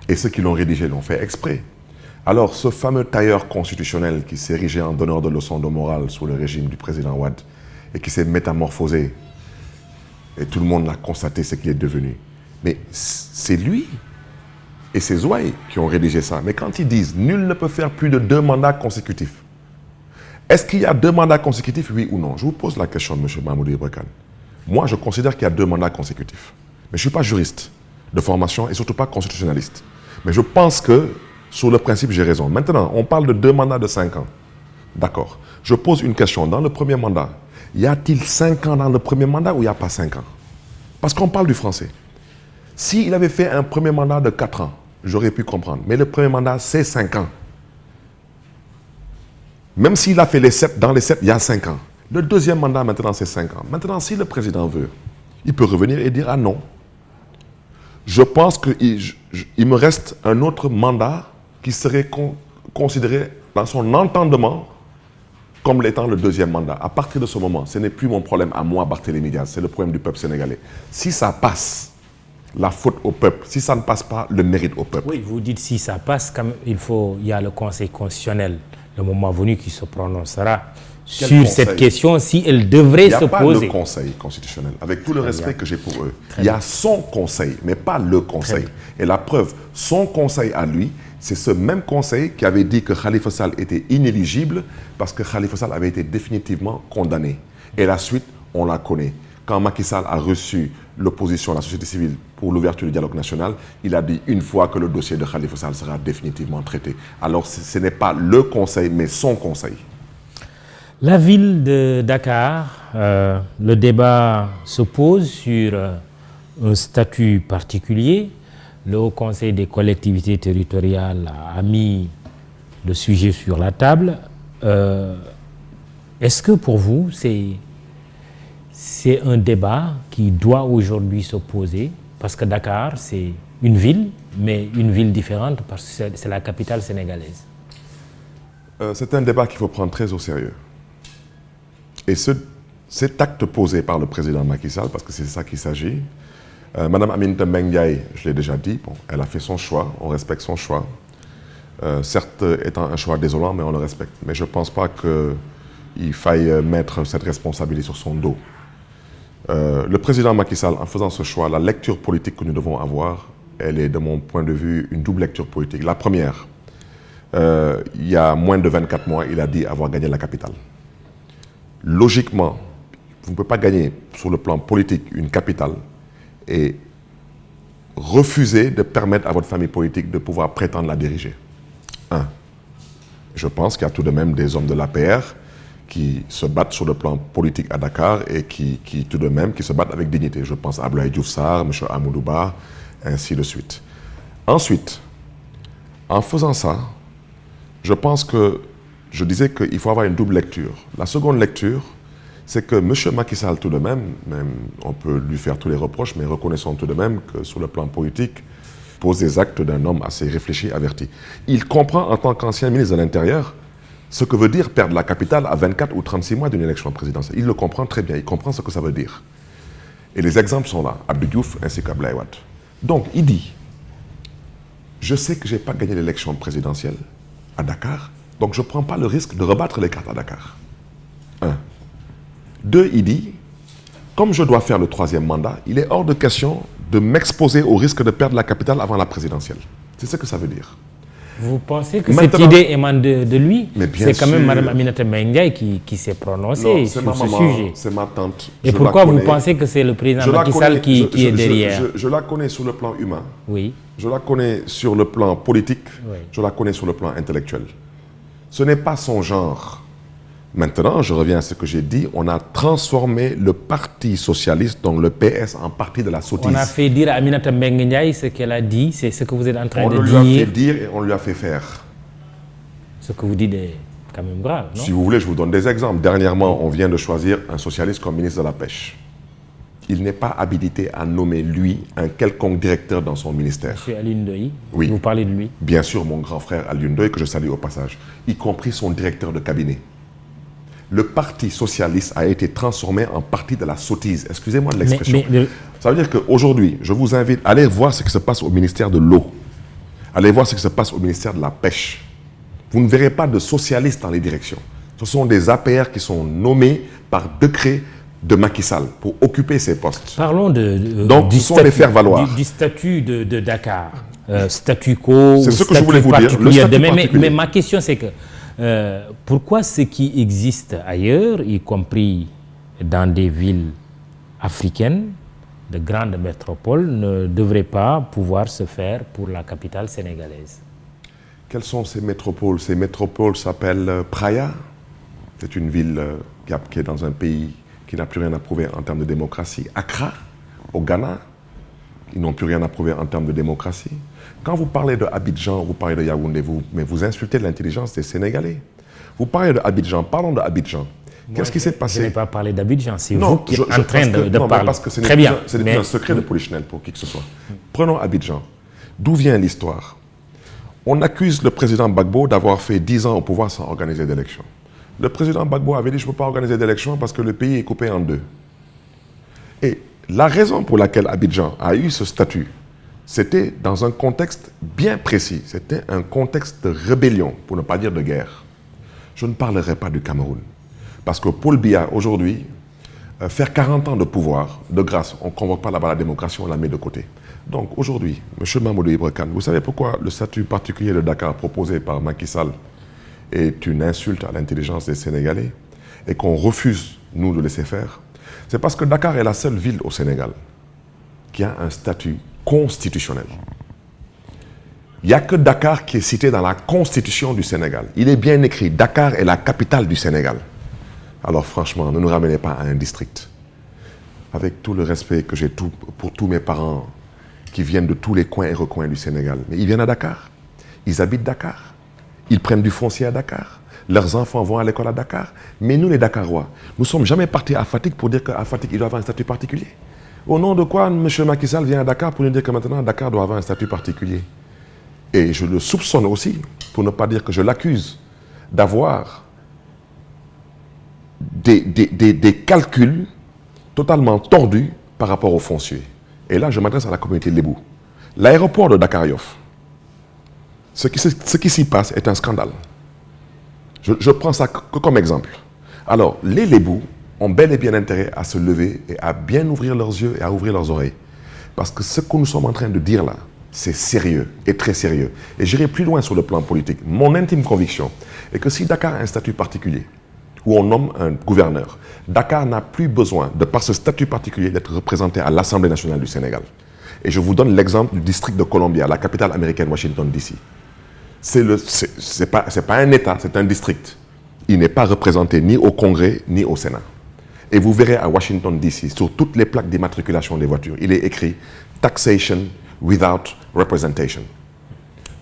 Et ceux qui l'ont rédigé l'ont fait exprès. Alors, ce fameux tailleur constitutionnel qui s'est érigé en donneur de leçons de morale sous le régime du président Wade et qui s'est métamorphosé, et tout le monde l'a constaté ce qu'il est devenu. Mais c'est lui et ses ouailles qui ont rédigé ça. Mais quand ils disent « nul ne peut faire plus de 2 mandats consécutifs », est-ce qu'il y a 2 mandats consécutifs, oui ou non? Je vous pose la question, M. Mamadou Ibra Kane. Moi, je considère qu'il y a 2 mandats consécutifs. Mais je ne suis pas juriste de formation et surtout pas constitutionnaliste. Mais je pense que sur le principe, j'ai raison. Maintenant, on parle de 2 mandats de 5 ans. D'accord. Je pose une question. Dans le premier mandat, y a-t-il 5 ans dans le premier mandat ou il n'y a pas 5 ans? Parce qu'on parle du français. S'il avait fait un premier mandat de 4 ans, j'aurais pu comprendre. Mais le premier mandat, c'est 5 ans. Même s'il a fait les 7, dans les 7, il y a 5 ans. Le deuxième mandat, maintenant, c'est 5 ans. Maintenant, si le président veut, il peut revenir et dire « Ah non, je pense qu'il me reste un autre mandat qui serait considéré dans son entendement comme l'étant le deuxième mandat. » À partir de ce moment, ce n'est plus mon problème à moi, Barthélémy Diaz, c'est le problème du peuple sénégalais. Si ça passe, la faute au peuple. Si ça ne passe pas, le mérite au peuple. Oui, vous dites si ça passe, il y a le Conseil constitutionnel, le moment venu, qui se prononcera sur cette question, si elle devrait se poser. Il n'y a pas le Conseil constitutionnel, avec tout le respect que j'ai pour eux. Il y a son Conseil, mais pas le Conseil. Et la preuve, son Conseil à lui, c'est ce même Conseil qui avait dit que Khalifa Sall était inéligible parce que Khalifa Sall avait été définitivement condamné. Et la suite, on la connaît. Quand Macky Sall a reçu l'opposition, la société civile, pour l'ouverture du dialogue national, il a dit une fois que le dossier de Khalifa Sall sera définitivement traité. Alors ce n'est pas le Conseil, mais son Conseil. La ville de Dakar, le débat se pose sur un statut particulier. Le Haut Conseil des collectivités territoriales a mis le sujet sur la table. Est-ce que pour vous, c'est un débat qui doit aujourd'hui se poser? Parce que Dakar, c'est une ville, mais une ville différente parce que c'est la capitale sénégalaise. C'est un débat qu'il faut prendre très au sérieux. Et cet acte posé par le président Macky Sall, parce que c'est de ça qu'il s'agit, Madame Aminata Mbengue Ndiaye, je l'ai déjà dit, bon, elle a fait son choix, on respecte son choix. Certes, étant un choix désolant, mais on le respecte. Mais je ne pense pas qu'il faille mettre cette responsabilité sur son dos. Le président Macky Sall, en faisant ce choix, la lecture politique que nous devons avoir, elle est, de mon point de vue, une double lecture politique. La première, il y a moins de 24 mois, il a dit avoir gagné la capitale. Logiquement, vous ne pouvez pas gagner sur le plan politique une capitale et refusez de permettre à votre famille politique de pouvoir prétendre la diriger. Je pense qu'il y a tout de même des hommes de l'APR qui se battent sur le plan politique à Dakar et qui tout de même qui se battent avec dignité. Je pense à Abdoulaye Diouf Sarr, M. Amadou Ba, ainsi de suite. Ensuite, en faisant ça, je pense que je disais qu'il faut avoir une double lecture. La seconde lecture, c'est que M. Macky Sall tout de même, on peut lui faire tous les reproches, mais reconnaissons tout de même que sur le plan politique, pose des actes d'un homme assez réfléchi, averti. Il comprend en tant qu'ancien ministre de l'Intérieur ce que veut dire perdre la capitale à 24 ou 36 mois d'une élection présidentielle. Il le comprend très bien, il comprend ce que ça veut dire. Et les exemples sont là, Abdou Diouf ainsi qu'Abdoulaye Wade. Donc il dit, je sais que je n'ai pas gagné l'élection présidentielle à Dakar, donc je ne prends pas le risque de rebattre les cartes à Dakar. 1. 2, il dit, comme je dois faire le 3e mandat, il est hors de question de m'exposer au risque de perdre la capitale avant la présidentielle. C'est ce que ça veut dire. Vous pensez que cette idée émane de lui? C'est quand même Mme Aminata Mbengue Ndiaye qui s'est prononcée sur ce sujet. C'est ma tante. Et pourquoi vous pensez que c'est le président Macky Sall qui est derrière? Je la connais sur le plan humain. Oui. Je la connais sur le plan politique. Oui. Je la connais sur le plan intellectuel. Ce n'est pas son genre. Maintenant, je reviens à ce que j'ai dit, on a transformé le Parti socialiste, donc le PS, en parti de la sottise. On a fait dire à Aminata Mbengue Ndiaye ce qu'elle a dit, c'est ce que vous êtes en train de dire. On lui a fait dire et on lui a fait faire. Ce que vous dites est quand même grave, non? Si vous voulez, je vous donne des exemples. Dernièrement, on vient de choisir un socialiste comme ministre de la Pêche. Il n'est pas habilité à nommer, lui, un quelconque directeur dans son ministère. M. Alioune Ndoye, oui. Vous parlez de lui? Bien sûr, mon grand frère Alioune Ndoye, que je salue au passage, y compris son directeur de cabinet. Le Parti socialiste a été transformé en parti de la sottise. Excusez-moi de l'expression. Ça veut dire qu'aujourd'hui, je vous invite à aller voir ce qui se passe au ministère de l'eau. Allez voir ce qui se passe au ministère de la Pêche. Vous ne verrez pas de socialistes dans les directions. Ce sont des APR qui sont nommés par décret de Macky Sall pour occuper ces postes. Parlons Donc, ce sont les faire-valoir. Du statut de Dakar. Statu quo, c'est ce que je voulais vous dire. Le statut particulier. Mais ma question, c'est que pourquoi ce qui existe ailleurs, y compris dans des villes africaines, de grandes métropoles, ne devrait pas pouvoir se faire pour la capitale sénégalaise? Quelles sont ces métropoles? Ces métropoles s'appellent Praia. C'est une ville qui est dans un pays qui n'a plus rien à prouver en termes de démocratie. Accra, au Ghana, ils n'ont plus rien à prouver en termes de démocratie. Quand vous parlez de Abidjan, vous parlez de Yaoundé, mais vous insultez l'intelligence des Sénégalais. Vous parlez de Abidjan, parlons de Abidjan. Qu'est-ce qui s'est passé? Je n'ai pas parlé d'Abidjan, c'est vous qui êtes en train de parler. Parce que Très bien. C'est un secret de Polichinelle pour qui que ce soit. Prenons Abidjan. D'où vient l'histoire? On accuse le président Gbagbo d'avoir fait 10 ans au pouvoir sans organiser d'élection. Le président Gbagbo avait dit « je ne peux pas organiser d'élection parce que le pays est coupé en deux ». Et la raison pour laquelle Abidjan a eu ce statut, c'était dans un contexte bien précis. C'était un contexte de rébellion, pour ne pas dire de guerre. Je ne parlerai pas du Cameroun. Parce que Paul Biya, aujourd'hui, faire 40 ans de pouvoir, de grâce, on ne convoque pas là-bas la démocratie, on la met de côté. Donc aujourd'hui, M. Mamadou Ibra Kane, vous savez pourquoi le statut particulier de Dakar proposé par Macky Sall est une insulte à l'intelligence des Sénégalais et qu'on refuse, nous, de laisser faire? C'est parce que Dakar est la seule ville au Sénégal qui a un statut constitutionnel. Il n'y a que Dakar qui est cité dans la constitution du Sénégal. Il est bien écrit, Dakar est la capitale du Sénégal. Alors franchement, ne nous ramenez pas à un district. Avec tout le respect que j'ai pour tous mes parents qui viennent de tous les coins et recoins du Sénégal. Mais ils viennent à Dakar, ils habitent Dakar, ils prennent du foncier à Dakar, leurs enfants vont à l'école à Dakar. Mais nous les Dakarois, nous ne sommes jamais partis à Fatick pour dire qu'à Fatick, il doit avoir un statut particulier. Au nom de quoi M. Macky Sall vient à Dakar pour nous dire que maintenant Dakar doit avoir un statut particulier? Et je le soupçonne aussi, pour ne pas dire que je l'accuse, d'avoir des calculs totalement tordus par rapport aux fonciers. Et là, je m'adresse à la communauté Lébou. L'aéroport de Dakar-Yoff, ce qui s'y passe est un scandale. Je prends ça que comme exemple. Alors, les Lébou ont bel et bien intérêt à se lever et à bien ouvrir leurs yeux et à ouvrir leurs oreilles. Parce que ce que nous sommes en train de dire là, c'est sérieux et très sérieux. Et j'irai plus loin sur le plan politique. Mon intime conviction est que si Dakar a un statut particulier, où on nomme un gouverneur, Dakar n'a plus besoin, de par ce statut particulier, d'être représenté à l'Assemblée nationale du Sénégal. Et je vous donne l'exemple du district de Columbia, la capitale américaine, Washington, D.C. C'est pas un État, c'est un district. Il n'est pas représenté ni au Congrès, ni au Sénat. Et vous verrez à Washington, D.C., sur toutes les plaques d'immatriculation des voitures, il est écrit « Taxation without representation ».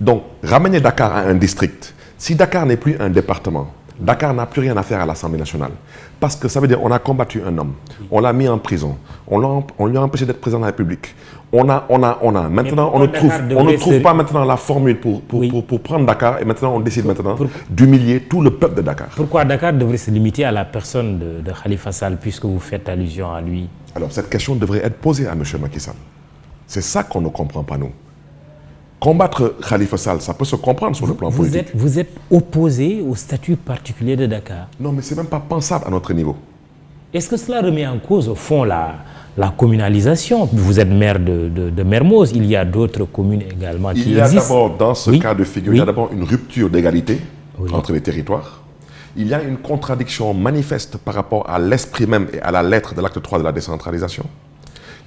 Donc, ramener Dakar à un district. Si Dakar n'est plus un département, Dakar n'a plus rien à faire à l'Assemblée nationale. Parce que ça veut dire qu'on a combattu un homme, on l'a mis en prison, on lui a empêché d'être président de la République. Maintenant, on ne trouve pas maintenant la formule pour prendre Dakar, et maintenant on décide d'humilier tout le peuple de Dakar. Pourquoi Dakar devrait se limiter à la personne de Khalifa Sall, puisque vous faites allusion à lui? Alors, cette question devrait être posée à M. Macky Sall. C'est ça qu'on ne comprend pas, nous. Combattre Khalifa Sall, ça peut se comprendre sur le plan politique. Vous êtes opposé au statut particulier de Dakar? Non, mais ce n'est même pas pensable à notre niveau. Est-ce que cela remet en cause, au fond, la communalisation? Vous êtes maire de Mermoz, il y a d'autres communes également qui existent. Il y a d'abord, dans ce cas de figure, il y a d'abord une rupture d'égalité entre les territoires. Il y a une contradiction manifeste par rapport à l'esprit même et à la lettre de l'acte 3 de la décentralisation,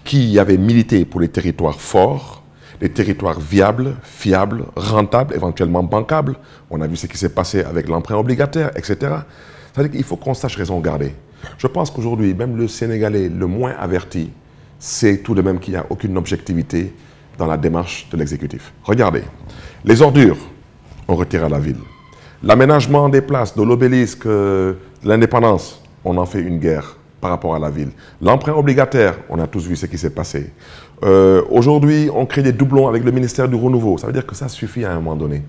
qui avait milité pour les territoires forts, les territoires viables, fiables, rentables, éventuellement bancables. On a vu ce qui s'est passé avec l'emprunt obligataire, etc. C'est-à-dire qu'il faut qu'on sache raison garder. Je pense qu'aujourd'hui, même le Sénégalais le moins averti sait tout de même qu'il n'y a aucune objectivité dans la démarche de l'exécutif. Regardez, les ordures, on retire à la ville. L'aménagement des places, de l'obélisque, de l'indépendance, on en fait une guerre par rapport à la ville. L'emprunt obligataire, on a tous vu ce qui s'est passé. Aujourd'hui, on crée des doublons avec le ministère du Renouveau. Ça veut dire que ça suffit à un moment donné.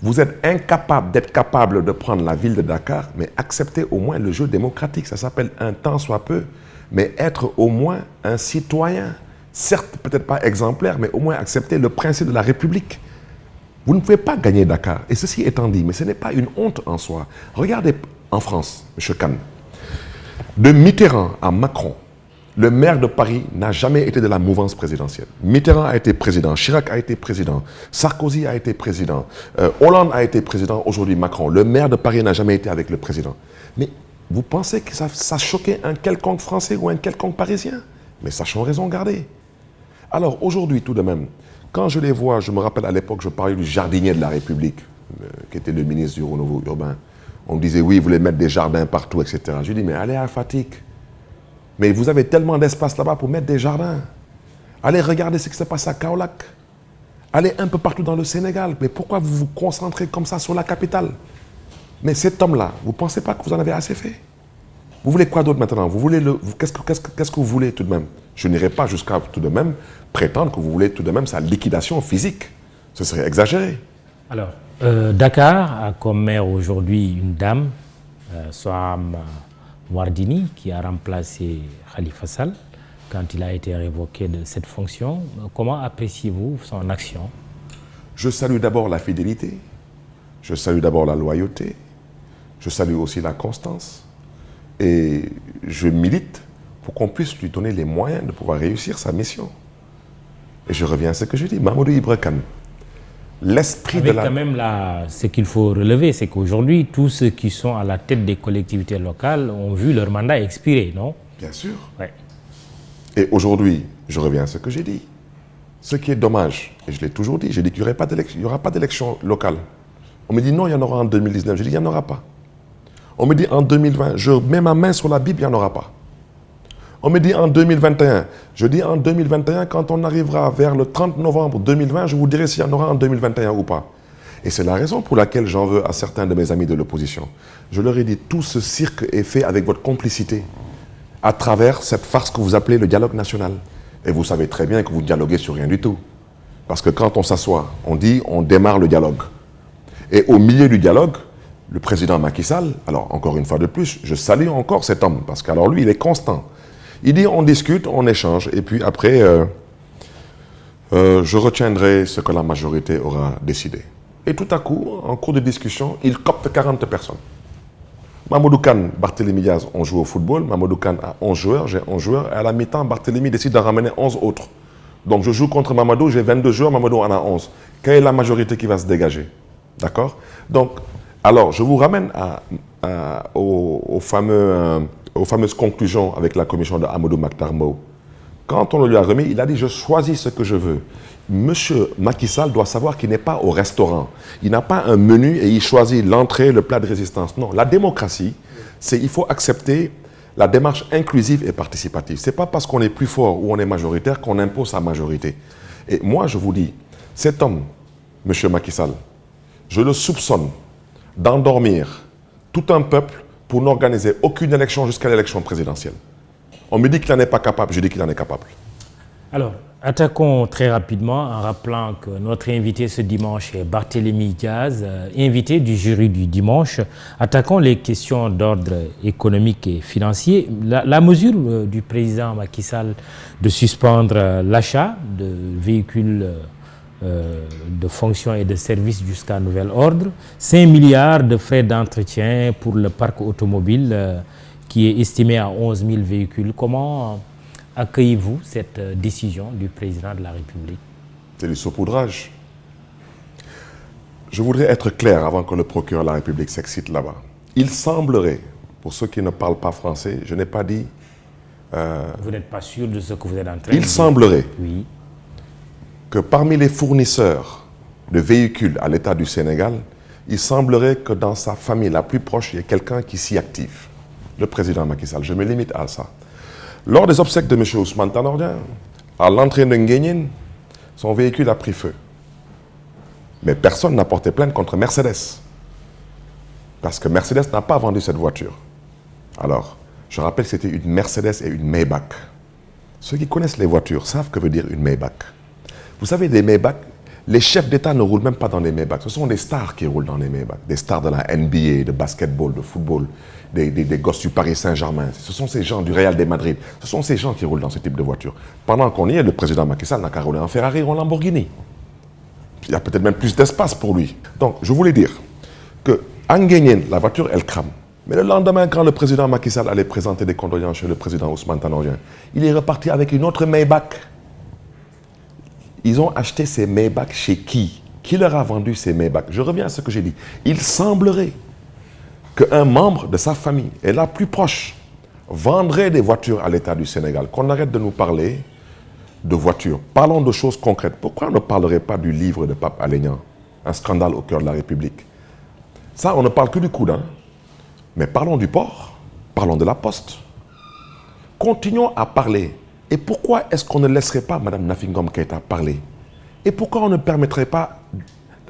Vous êtes incapable d'être capable de prendre la ville de Dakar, mais accepter au moins le jeu démocratique. Ça s'appelle un tant soit peu, mais être au moins un citoyen. Certes, peut-être pas exemplaire, mais au moins accepter le principe de la République. Vous ne pouvez pas gagner Dakar. Et ceci étant dit, mais ce n'est pas une honte en soi. Regardez en France, M. Kane. De Mitterrand à Macron, le maire de Paris n'a jamais été de la mouvance présidentielle. Mitterrand a été président, Chirac a été président, Sarkozy a été président, Hollande a été président, aujourd'hui Macron. Le maire de Paris n'a jamais été avec le président. Mais vous pensez que ça choquait un quelconque Français ou un quelconque Parisien? Mais sachons raison garder. Alors aujourd'hui, tout de même, quand je les vois, je me rappelle à l'époque, je parlais du jardinier de la République, qui était le ministre du Renouveau urbain. On me disait, oui, vous voulez mettre des jardins partout, etc. Je lui dis, mais allez à Fatick. Mais vous avez tellement d'espace là-bas pour mettre des jardins. Allez regarder ce qui se passe à Kaolack. Allez un peu partout dans le Sénégal. Mais pourquoi vous vous concentrez comme ça sur la capitale? Mais cet homme-là, vous ne pensez pas que vous en avez assez fait? Vous voulez quoi d'autre maintenant? Qu'est-ce que vous voulez tout de même? Je n'irai pas jusqu'à tout de même prétendre que vous voulez tout de même sa liquidation physique. Ce serait exagéré. Alors, Dakar a comme maire aujourd'hui une dame, Soham Wardini, qui a remplacé Khalifa Sall quand il a été révoqué de cette fonction. Comment appréciez-vous son action? Je salue d'abord la fidélité, je salue d'abord la loyauté, je salue aussi la constance et je milite pour qu'on puisse lui donner les moyens de pouvoir réussir sa mission. Et je reviens à ce que je dis, Mamadou Ibra Kane. L'esprit de la... quand même ce qu'il faut relever, c'est qu'aujourd'hui, tous ceux qui sont à la tête des collectivités locales ont vu leur mandat expirer, non? Bien sûr. Ouais. Et aujourd'hui, je reviens à ce que j'ai dit. Ce qui est dommage, et je l'ai toujours dit, j'ai dit qu'il n'y aura pas d'élection locale. On me dit non, il y en aura en 2019. Je dis il n'y en aura pas. On me dit en 2020, je mets ma main sur la Bible, il n'y en aura pas. On me dit en 2021. Je dis en 2021, quand on arrivera vers le 30 novembre 2020, je vous dirai s'il y en aura en 2021 ou pas. Et c'est la raison pour laquelle j'en veux à certains de mes amis de l'opposition. Je leur ai dit, tout ce cirque est fait avec votre complicité, à travers cette farce que vous appelez le dialogue national. Et vous savez très bien que vous dialoguez sur rien du tout. Parce que quand on s'assoit, on dit, on démarre le dialogue. Et au milieu du dialogue, le président Macky Sall, alors encore une fois de plus, je salue encore cet homme, parce qu'alors lui, il est constant. Il dit, on discute, on échange, et puis après, je retiendrai ce que la majorité aura décidé. Et tout à coup, en cours de discussion, il copte 40 personnes. Mamadou Kane, Barthélémy Diaz, on joue au football. Mamadou Kane a 11 joueurs, j'ai 11 joueurs. Et à la mi-temps, Barthélémy décide d'en ramener 11 autres. Donc je joue contre Mamadou, j'ai 22 joueurs, Mamadou en a 11. Quelle est la majorité qui va se dégager? D'accord? Donc, alors, je vous ramène aux fameuses conclusions avec la commission de Amadou Mokhtar Mbow. Quand on le lui a remis, il a dit « je choisis ce que je veux ». Monsieur Macky Sall doit savoir qu'il n'est pas au restaurant. Il n'a pas un menu et il choisit l'entrée, le plat de résistance. Non, la démocratie, c'est il faut accepter la démarche inclusive et participative. Ce n'est pas parce qu'on est plus fort ou on est majoritaire qu'on impose sa majorité. Et moi, je vous dis, cet homme, monsieur Macky Sall, je le soupçonne d'endormir tout un peuple pour n'organiser aucune élection jusqu'à l'élection présidentielle. On me dit qu'il n'en est pas capable, je dis qu'il en est capable. Alors, attaquons très rapidement en rappelant que notre invité ce dimanche est Barthélémy Diaz, invité du jury du dimanche. Attaquons les questions d'ordre économique et financier. La mesure du président Macky Sall de suspendre l'achat de véhicules de fonction et de services jusqu'à nouvel ordre, 5 milliards de frais d'entretien pour le parc automobile qui est estimé à 11 000 véhicules. Comment accueillez-vous cette décision du président de la République? C'est du saupoudrage. Je voudrais être clair avant que le procureur de la République s'excite là-bas. Il semblerait, pour ceux qui ne parlent pas français, je n'ai pas dit... vous n'êtes pas sûr de ce que vous êtes en train de dire. Il semblerait oui. que parmi les fournisseurs de véhicules à l'État du Sénégal, il semblerait que dans sa famille la plus proche, il y ait quelqu'un qui s'y active. Le président Macky Sall, je me limite à ça. Lors des obsèques de M. Ousmane Tanor, à l'entrée de Nguyen, son véhicule a pris feu. Mais personne n'a porté plainte contre Mercedes. Parce que Mercedes n'a pas vendu cette voiture. Alors, je rappelle que c'était une Mercedes et une Maybach. Ceux qui connaissent les voitures savent que veut dire une Maybach. Vous savez, les Maybach, les chefs d'État ne roulent même pas dans les Maybach. Ce sont des stars qui roulent dans les Maybach. Des stars de la NBA, de basketball, de football, des gosses du Paris Saint-Germain. Ce sont ces gens du Real de Madrid. Ce sont ces gens qui roulent dans ce type de voiture. Pendant qu'on y est, le président Macky Sall n'a qu'à rouler en Ferrari ou en Lamborghini. Il y a peut-être même plus d'espace pour lui. Donc, je voulais dire que Nguyen, la voiture, elle crame. Mais le lendemain, quand le président Macky Sall allait présenter des condoléances chez le président Ousmane Tanor, il est reparti avec une autre Maybach. Ils ont acheté ces Maybach chez qui? Qui leur a vendu ces Maybach? Je reviens à ce que j'ai dit. Il semblerait qu'un membre de sa famille, et la plus proche, vendrait des voitures à l'État du Sénégal. Qu'on arrête de nous parler de voitures. Parlons de choses concrètes. Pourquoi on ne parlerait pas du livre de Pape Alé Niang, un scandale au cœur de la République? Ça, on ne parle que du coup, hein? Mais parlons du port, parlons de la poste. Continuons à parler. Et pourquoi est-ce qu'on ne laisserait pas Mme Nafi Ngom Keïta parler? Et pourquoi on ne permettrait pas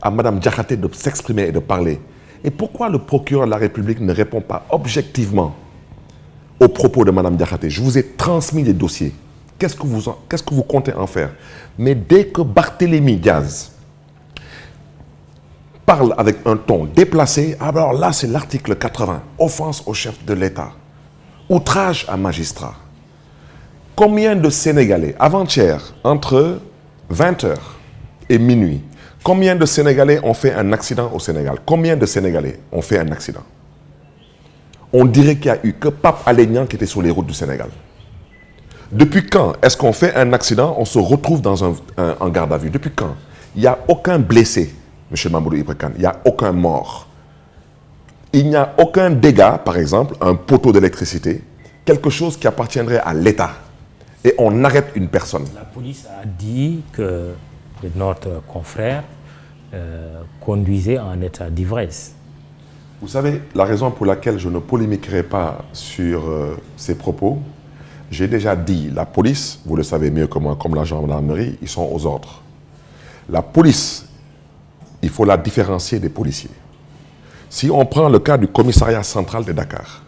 à Mme Diakhaté de s'exprimer et de parler? Et pourquoi le procureur de la République ne répond pas objectivement aux propos de Mme Diakhaté? Je vous ai transmis les dossiers. Qu'est-ce que vous comptez en faire? Mais dès que Barthélémy Diaz parle avec un ton déplacé, alors là c'est l'article 80, offense au chef de l'État, outrage à magistrat. Combien de Sénégalais, avant-hier, entre 20h et minuit, combien de Sénégalais ont fait un accident au Sénégal? Combien de Sénégalais ont fait un accident? On dirait qu'il n'y a eu que Pape Alé Niang qui était sur les routes du Sénégal. Depuis quand est-ce qu'on fait un accident, on se retrouve dans un garde à vue? Depuis quand? Il n'y a aucun blessé, M. Mamadou Ibra Kane, il n'y a aucun mort. Il n'y a aucun dégât, par exemple, un poteau d'électricité, quelque chose qui appartiendrait à l'État. Et on arrête une personne. La police a dit que notre confrère conduisait en état d'ivresse. Vous savez, la raison pour laquelle je ne polémiquerai pas sur ces propos, j'ai déjà dit, la police, vous le savez mieux que moi, comme la gendarmerie, ils sont aux ordres. La police, il faut la différencier des policiers. Si on prend le cas du commissariat central de Dakar,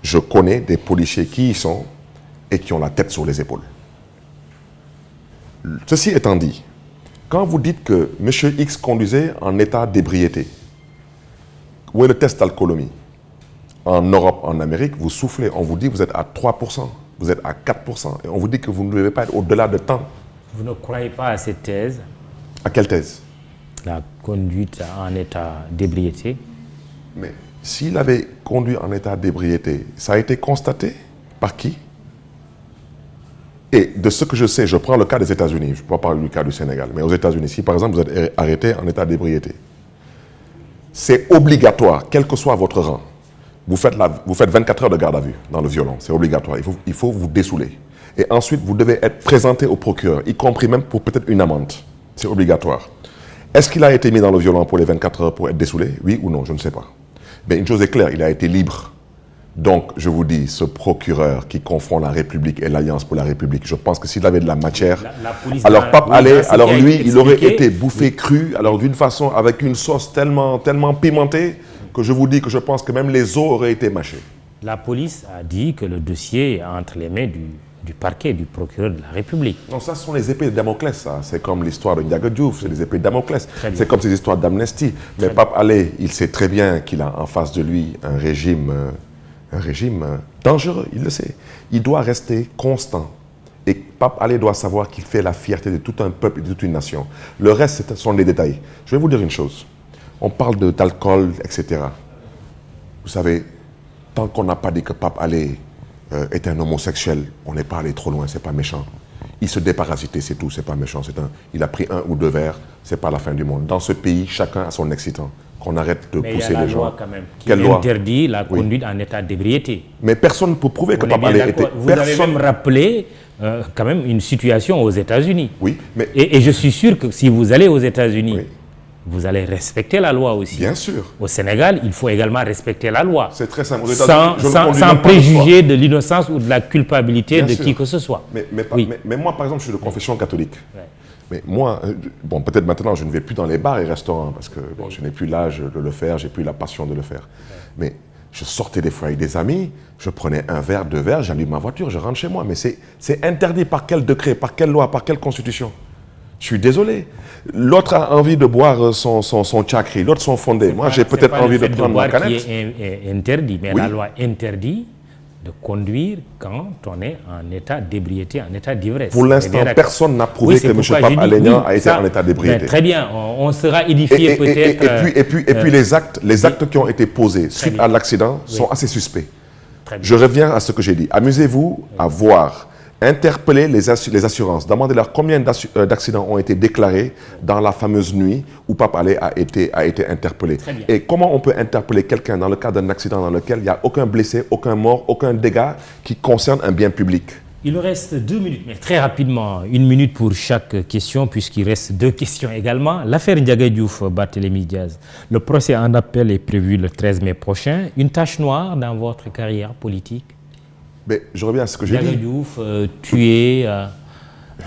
je connais des policiers qui y sont et qui ont la tête sur les épaules. Ceci étant dit, quand vous dites que M. X conduisait en état d'ébriété, où est le test d'alcoolémie? En Europe, en Amérique, vous soufflez, on vous dit que vous êtes à 3%, vous êtes à 4%, et on vous dit que vous ne devez pas être au-delà de temps. Vous ne croyez pas à cette thèse? À quelle thèse? La conduite en état d'ébriété. Mais s'il avait conduit en état d'ébriété, ça a été constaté par qui? Et de ce que je sais, je prends le cas des États-Unis, je ne peux pas parler du cas du Sénégal, mais aux États-Unis, si par exemple vous êtes arrêté en état d'ébriété, c'est obligatoire, quel que soit votre rang. Vous faites 24 heures de garde à vue dans le violon, c'est obligatoire, il faut vous dessouler. Et ensuite, vous devez être présenté au procureur, y compris même pour peut-être une amende. C'est obligatoire. Est-ce qu'il a été mis dans le violent pour les 24 heures pour être dessoulé? Oui ou non? Je ne sais pas. Mais une chose est claire, il a été libre. Donc, je vous dis, ce procureur qui confond la République et l'Alliance pour la République, je pense que s'il avait de la matière, alors Pape Alé, alors lui, il aurait été bouffé cru, alors d'une façon, avec une sauce tellement pimentée, que je vous dis que je pense que même les os auraient été mâchés. La police a dit que le dossier est entre les mains du parquet, du procureur de la République. Non, ça, ce sont les épées de Damoclès, ça. C'est comme l'histoire de Ndiaga Diouf, c'est les épées de Damoclès. C'est comme ces histoires d'amnistie. Mais Pape Alé, il sait très bien qu'il a en face de lui un régime dangereux, il le sait. Il doit rester constant. Et Pape Alé doit savoir qu'il fait la fierté de tout un peuple et de toute une nation. Le reste, ce sont des détails. Je vais vous dire une chose. On parle d'alcool, etc. Vous savez, tant qu'on n'a pas dit que Pape Alé est un homosexuel, on n'est pas allé trop loin, c'est pas méchant. Il se déparasitait, c'est tout, c'est pas méchant. Il a pris 1 ou 2 verres, c'est pas la fin du monde. Dans ce pays, chacun a son excitant. Qu'on arrête de pousser les gens. Mais il y a la loi quand même qui interdit la conduite en état d'ébriété. Mais personne ne peut prouver que Pape Alé était... Vous avez même rappelé quand même une situation aux États-Unis. Oui, mais... Et je suis sûr que si vous allez aux États-Unis, vous allez respecter la loi aussi. Bien sûr. Au Sénégal, il faut également respecter la loi. C'est très simple. Sans préjuger de l'innocence ou de la culpabilité de qui que ce soit. Mais moi, par exemple, je suis de confession catholique. Ouais. Mais moi, bon, peut-être maintenant, je ne vais plus dans les bars et restaurants parce que bon, je n'ai plus l'âge de le faire, j'ai plus la passion de le faire. Mais je sortais des fois avec des amis, je prenais 1 verre, 2 verres, j'allume ma voiture, je rentre chez moi. Mais c'est interdit par quel décret, par quelle loi, par quelle constitution? Je suis désolé. L'autre a envie de boire son tchakri, l'autre son fondé. Moi, j'ai peut-être envie de prendre ma canette. C'est interdit, mais la loi interdit de conduire quand on est en état d'ébriété, en état d'ivresse. Pour l'instant, personne n'a prouvé que M. Pape Alé a été en état d'ébriété. Très bien, on sera édifié peut-être. Et puis les actes qui ont été posés suite à l'accident sont assez suspects. Je reviens à ce que j'ai dit. Amusez-vous à voir, interpeller les assurances, demandez-leur combien d'accidents ont été déclarés dans la fameuse nuit où Pape Alé a été interpellé. Et comment on peut interpeller quelqu'un dans le cas d'un accident dans lequel il n'y a aucun blessé, aucun mort, aucun dégât qui concerne un bien public? Il nous reste 2 minutes, mais très rapidement, 1 minute pour chaque question, puisqu'il reste 2 questions également. L'affaire Ndiaga Diouf, Barthélémy Diaz, le procès en appel est prévu le 13 mai prochain. Une tache noire dans votre carrière politique? Mais je reviens à ce que j'ai dit. Ndiaga Diouf, tué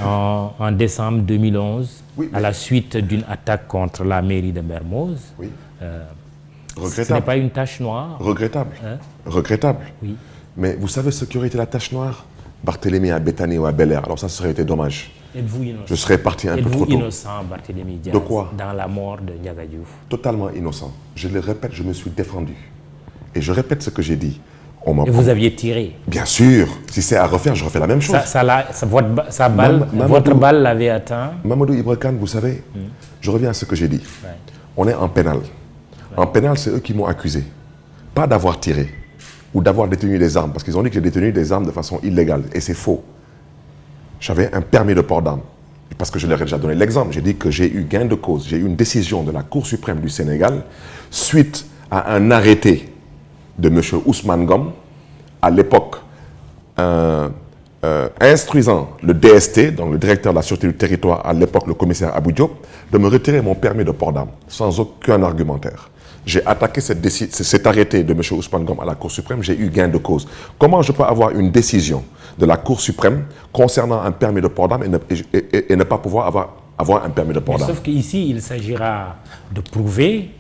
en décembre 2011, à la suite d'une attaque contre la mairie de Mermoz. Oui. Ce n'est pas une tache noire? Regrettable. Regrettable. Oui. Mais vous savez ce qui aurait été la tache noire? Barthélémy à Béthanie ou à Bel-Air. Alors ça serait été dommage. Êtes-vous innocent? Je serais parti un peu trop tôt. Êtes-vous innocent, Barthélémy Diaz, de quoi? Dans la mort de Ndiaga Diouf? Totalement innocent. Je le répète, je me suis défendu. Et je répète ce que j'ai dit. Et vous aviez tiré? Bien sûr. Si c'est à refaire, je refais la même chose. Votre balle l'avait atteint? Mamadou Ibra Kane, vous savez, je reviens à ce que j'ai dit. Ouais. On est en pénal. Ouais. En pénal, c'est eux qui m'ont accusé. Pas d'avoir tiré ou d'avoir détenu des armes, parce qu'ils ont dit que j'ai détenu des armes de façon illégale. Et c'est faux. J'avais un permis de port d'armes. Parce que je leur ai déjà donné l'exemple. J'ai dit que j'ai eu gain de cause. J'ai eu une décision de la Cour suprême du Sénégal suite à un arrêté de M. Ousmane Ngom, à l'époque, instruisant le DST, donc le directeur de la Sûreté du Territoire, à l'époque le commissaire Abou Diop, de me retirer mon permis de port d'armes, sans aucun argumentaire. J'ai attaqué cet arrêté de M. Ousmane Ngom à la Cour suprême, j'ai eu gain de cause. Comment je peux avoir une décision de la Cour suprême concernant un permis de port d'armes et ne pas pouvoir avoir un permis de port d'armes? Sauf qu'ici, il s'agira de prouver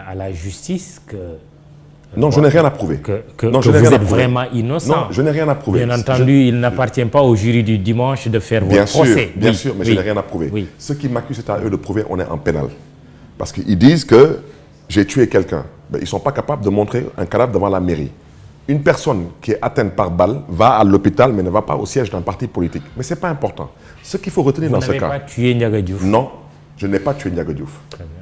à la justice que... Non, je n'ai rien à prouver. Que vous êtes vraiment innocent. Non, je n'ai rien à prouver. Bien entendu, il n'appartient pas au jury du dimanche de faire votre procès. Bien sûr, mais je n'ai rien à prouver. Oui. Ce qui m'accuse, c'est à eux de prouver on est en pénal. Parce qu'ils disent que j'ai tué quelqu'un. Ils ne sont pas capables de montrer un cadavre devant la mairie. Une personne qui est atteinte par balle va à l'hôpital, mais ne va pas au siège d'un parti politique. Mais ce n'est pas important. Ce qu'il faut retenir dans ce cas... Vous n'avez pas tué Ndiaga Diouf? Non, je n'ai pas tué Ndiaga Diouf.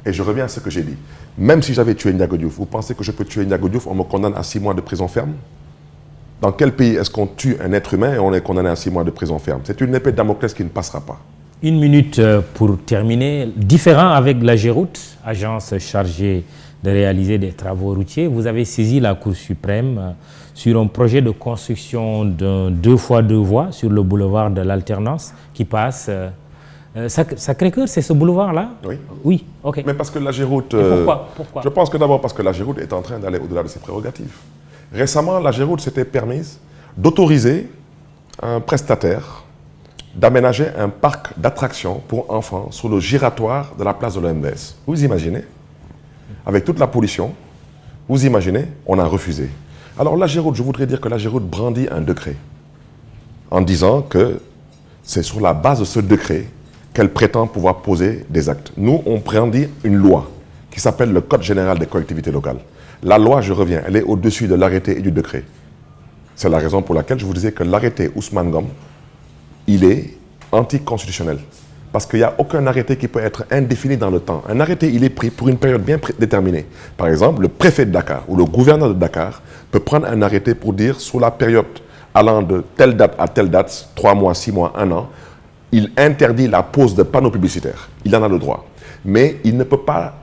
Et je reviens à ce que j'ai dit. Même si j'avais tué Ndiaga Diouf, vous pensez que je peux tuer Ndiaga Diouf, on me condamne à 6 mois de prison ferme? Dans quel pays est-ce qu'on tue un être humain et on est condamné à 6 mois de prison ferme? C'est une épée de Damoclès qui ne passera pas. 1 minute pour terminer. Différent avec la Géroute, agence chargée de réaliser des travaux routiers. Vous avez saisi la Cour suprême sur un projet de construction d'un 2x2 voies sur le boulevard de l'Alternance qui passe. Sacré-Cœur, c'est ce boulevard-là? Oui. Oui, ok. Mais parce que la Géroute... Pourquoi? Je pense que d'abord parce que la Géroute est en train d'aller au-delà de ses prérogatives. Récemment, la Géroute s'était permise d'autoriser un prestataire d'aménager un parc d'attractions pour enfants sur le giratoire de la place de l'OMVS. Vous imaginez? Avec toute la pollution, vous imaginez, on a refusé. Alors la Géroute, je voudrais dire que la Géroute brandit un décret en disant que c'est sur la base de ce décret qu'elle prétend pouvoir poser des actes. Nous, on brandit une loi qui s'appelle le Code général des collectivités locales. La loi, je reviens, elle est au-dessus de l'arrêté et du décret. C'est la raison pour laquelle je vous disais que l'arrêté Ousmane Ngom, il est anticonstitutionnel. Parce qu'il n'y a aucun arrêté qui peut être indéfini dans le temps. Un arrêté, il est pris pour une période bien déterminée. Par exemple, le préfet de Dakar ou le gouverneur de Dakar peut prendre un arrêté pour dire, sur la période allant de telle date à telle date, 3 mois, 6 mois, 1 an, il interdit la pose de panneaux publicitaires. Il en a le droit. Mais il ne peut pas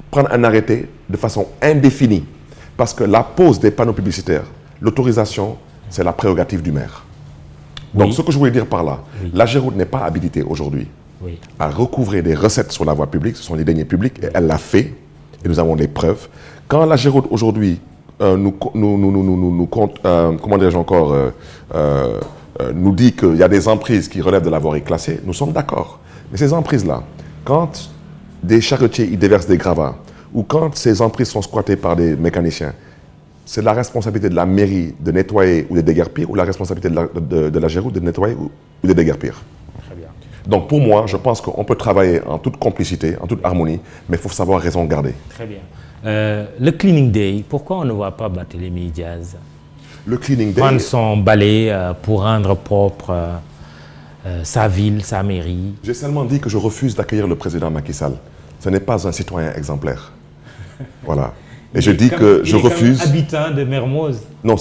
prendre un arrêté de façon indéfinie. Parce que la pose des panneaux publicitaires, l'autorisation, c'est la prérogative du maire. Donc, ce que je voulais dire par là, la Géroute n'est pas habilitée aujourd'hui à recouvrer des recettes sur la voie publique, ce sont les deniers publics, et elle l'a fait, et nous avons des preuves. Quand la Géroute aujourd'hui nous dit qu'il y a des emprises qui relèvent de la voirie classée, nous sommes d'accord. Mais ces emprises-là, quand des charretiers y déversent des gravats, ou quand ces emprises sont squattées par des mécaniciens, c'est la responsabilité de la mairie de nettoyer ou de déguerpir, ou la responsabilité de la Géroute de nettoyer ou de déguerpir. Très bien. Donc pour moi, je pense qu'on peut travailler en toute complicité, en toute harmonie, mais il faut savoir raison garder. Très bien. Le Cleaning Day, pourquoi on ne voit pas Barthélémy Diaz le Cleaning Day, prendre son balai pour rendre propre sa ville, sa mairie? J'ai seulement dit que je refuse d'accueillir le président Macky Sall. Ce n'est pas un citoyen exemplaire. Voilà. Et je dis que je refuse... habitant de Mermoz. Non,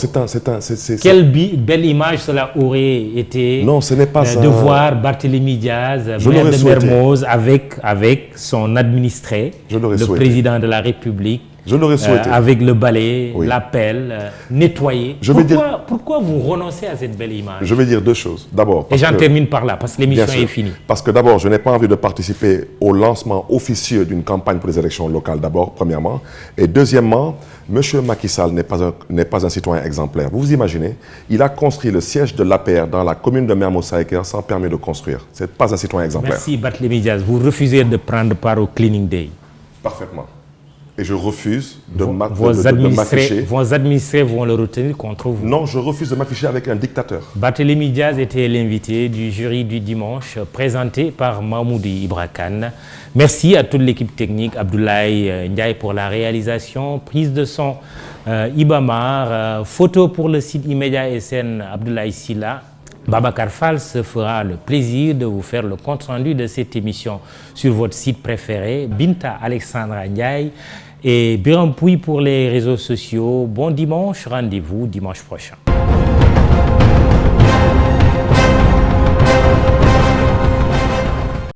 Quelle belle image cela aurait été non, ce n'est pas de voir Barthélémy Diaz, maire de Mermoz, avec son administré, le président de la République. Je l'aurais souhaité. Avec le balai, la pelle, nettoyer. Pourquoi vous renoncez à cette belle image? Je vais dire deux choses. D'abord, et j'en termine par là, parce que l'émission est finie. Parce que d'abord, je n'ai pas envie de participer au lancement officieux d'une campagne pour les élections locales, d'abord, premièrement. Et deuxièmement, M. Macky Sall n'est pas un citoyen exemplaire. Vous vous imaginez, il a construit le siège de l'APR dans la commune de Mermoz-Sacré-Cœur sans permis de construire. Ce n'est pas un citoyen exemplaire. Merci, Barthélémy Diaz. Vous refusez de prendre part au Cleaning Day. Parfaitement. Et je refuse de m'afficher. Vos administrés vont le retenir contre vous. Non, je refuse de m'afficher avec un dictateur. Barthélémy Diaz était l'invité du jury du dimanche, présenté par Mahmoudi Ibra Kane. Merci à toute l'équipe technique, Abdoulaye Ndiaye pour la réalisation, prise de son Ibamar, photo pour le site Immédia SN, Abdoulaye Silla. Babacar Fall se fera le plaisir de vous faire le compte-rendu de cette émission sur votre site préféré. Binta Alexandra Ndiaye et Biram Pouy pour les réseaux sociaux. Bon dimanche, rendez-vous dimanche prochain.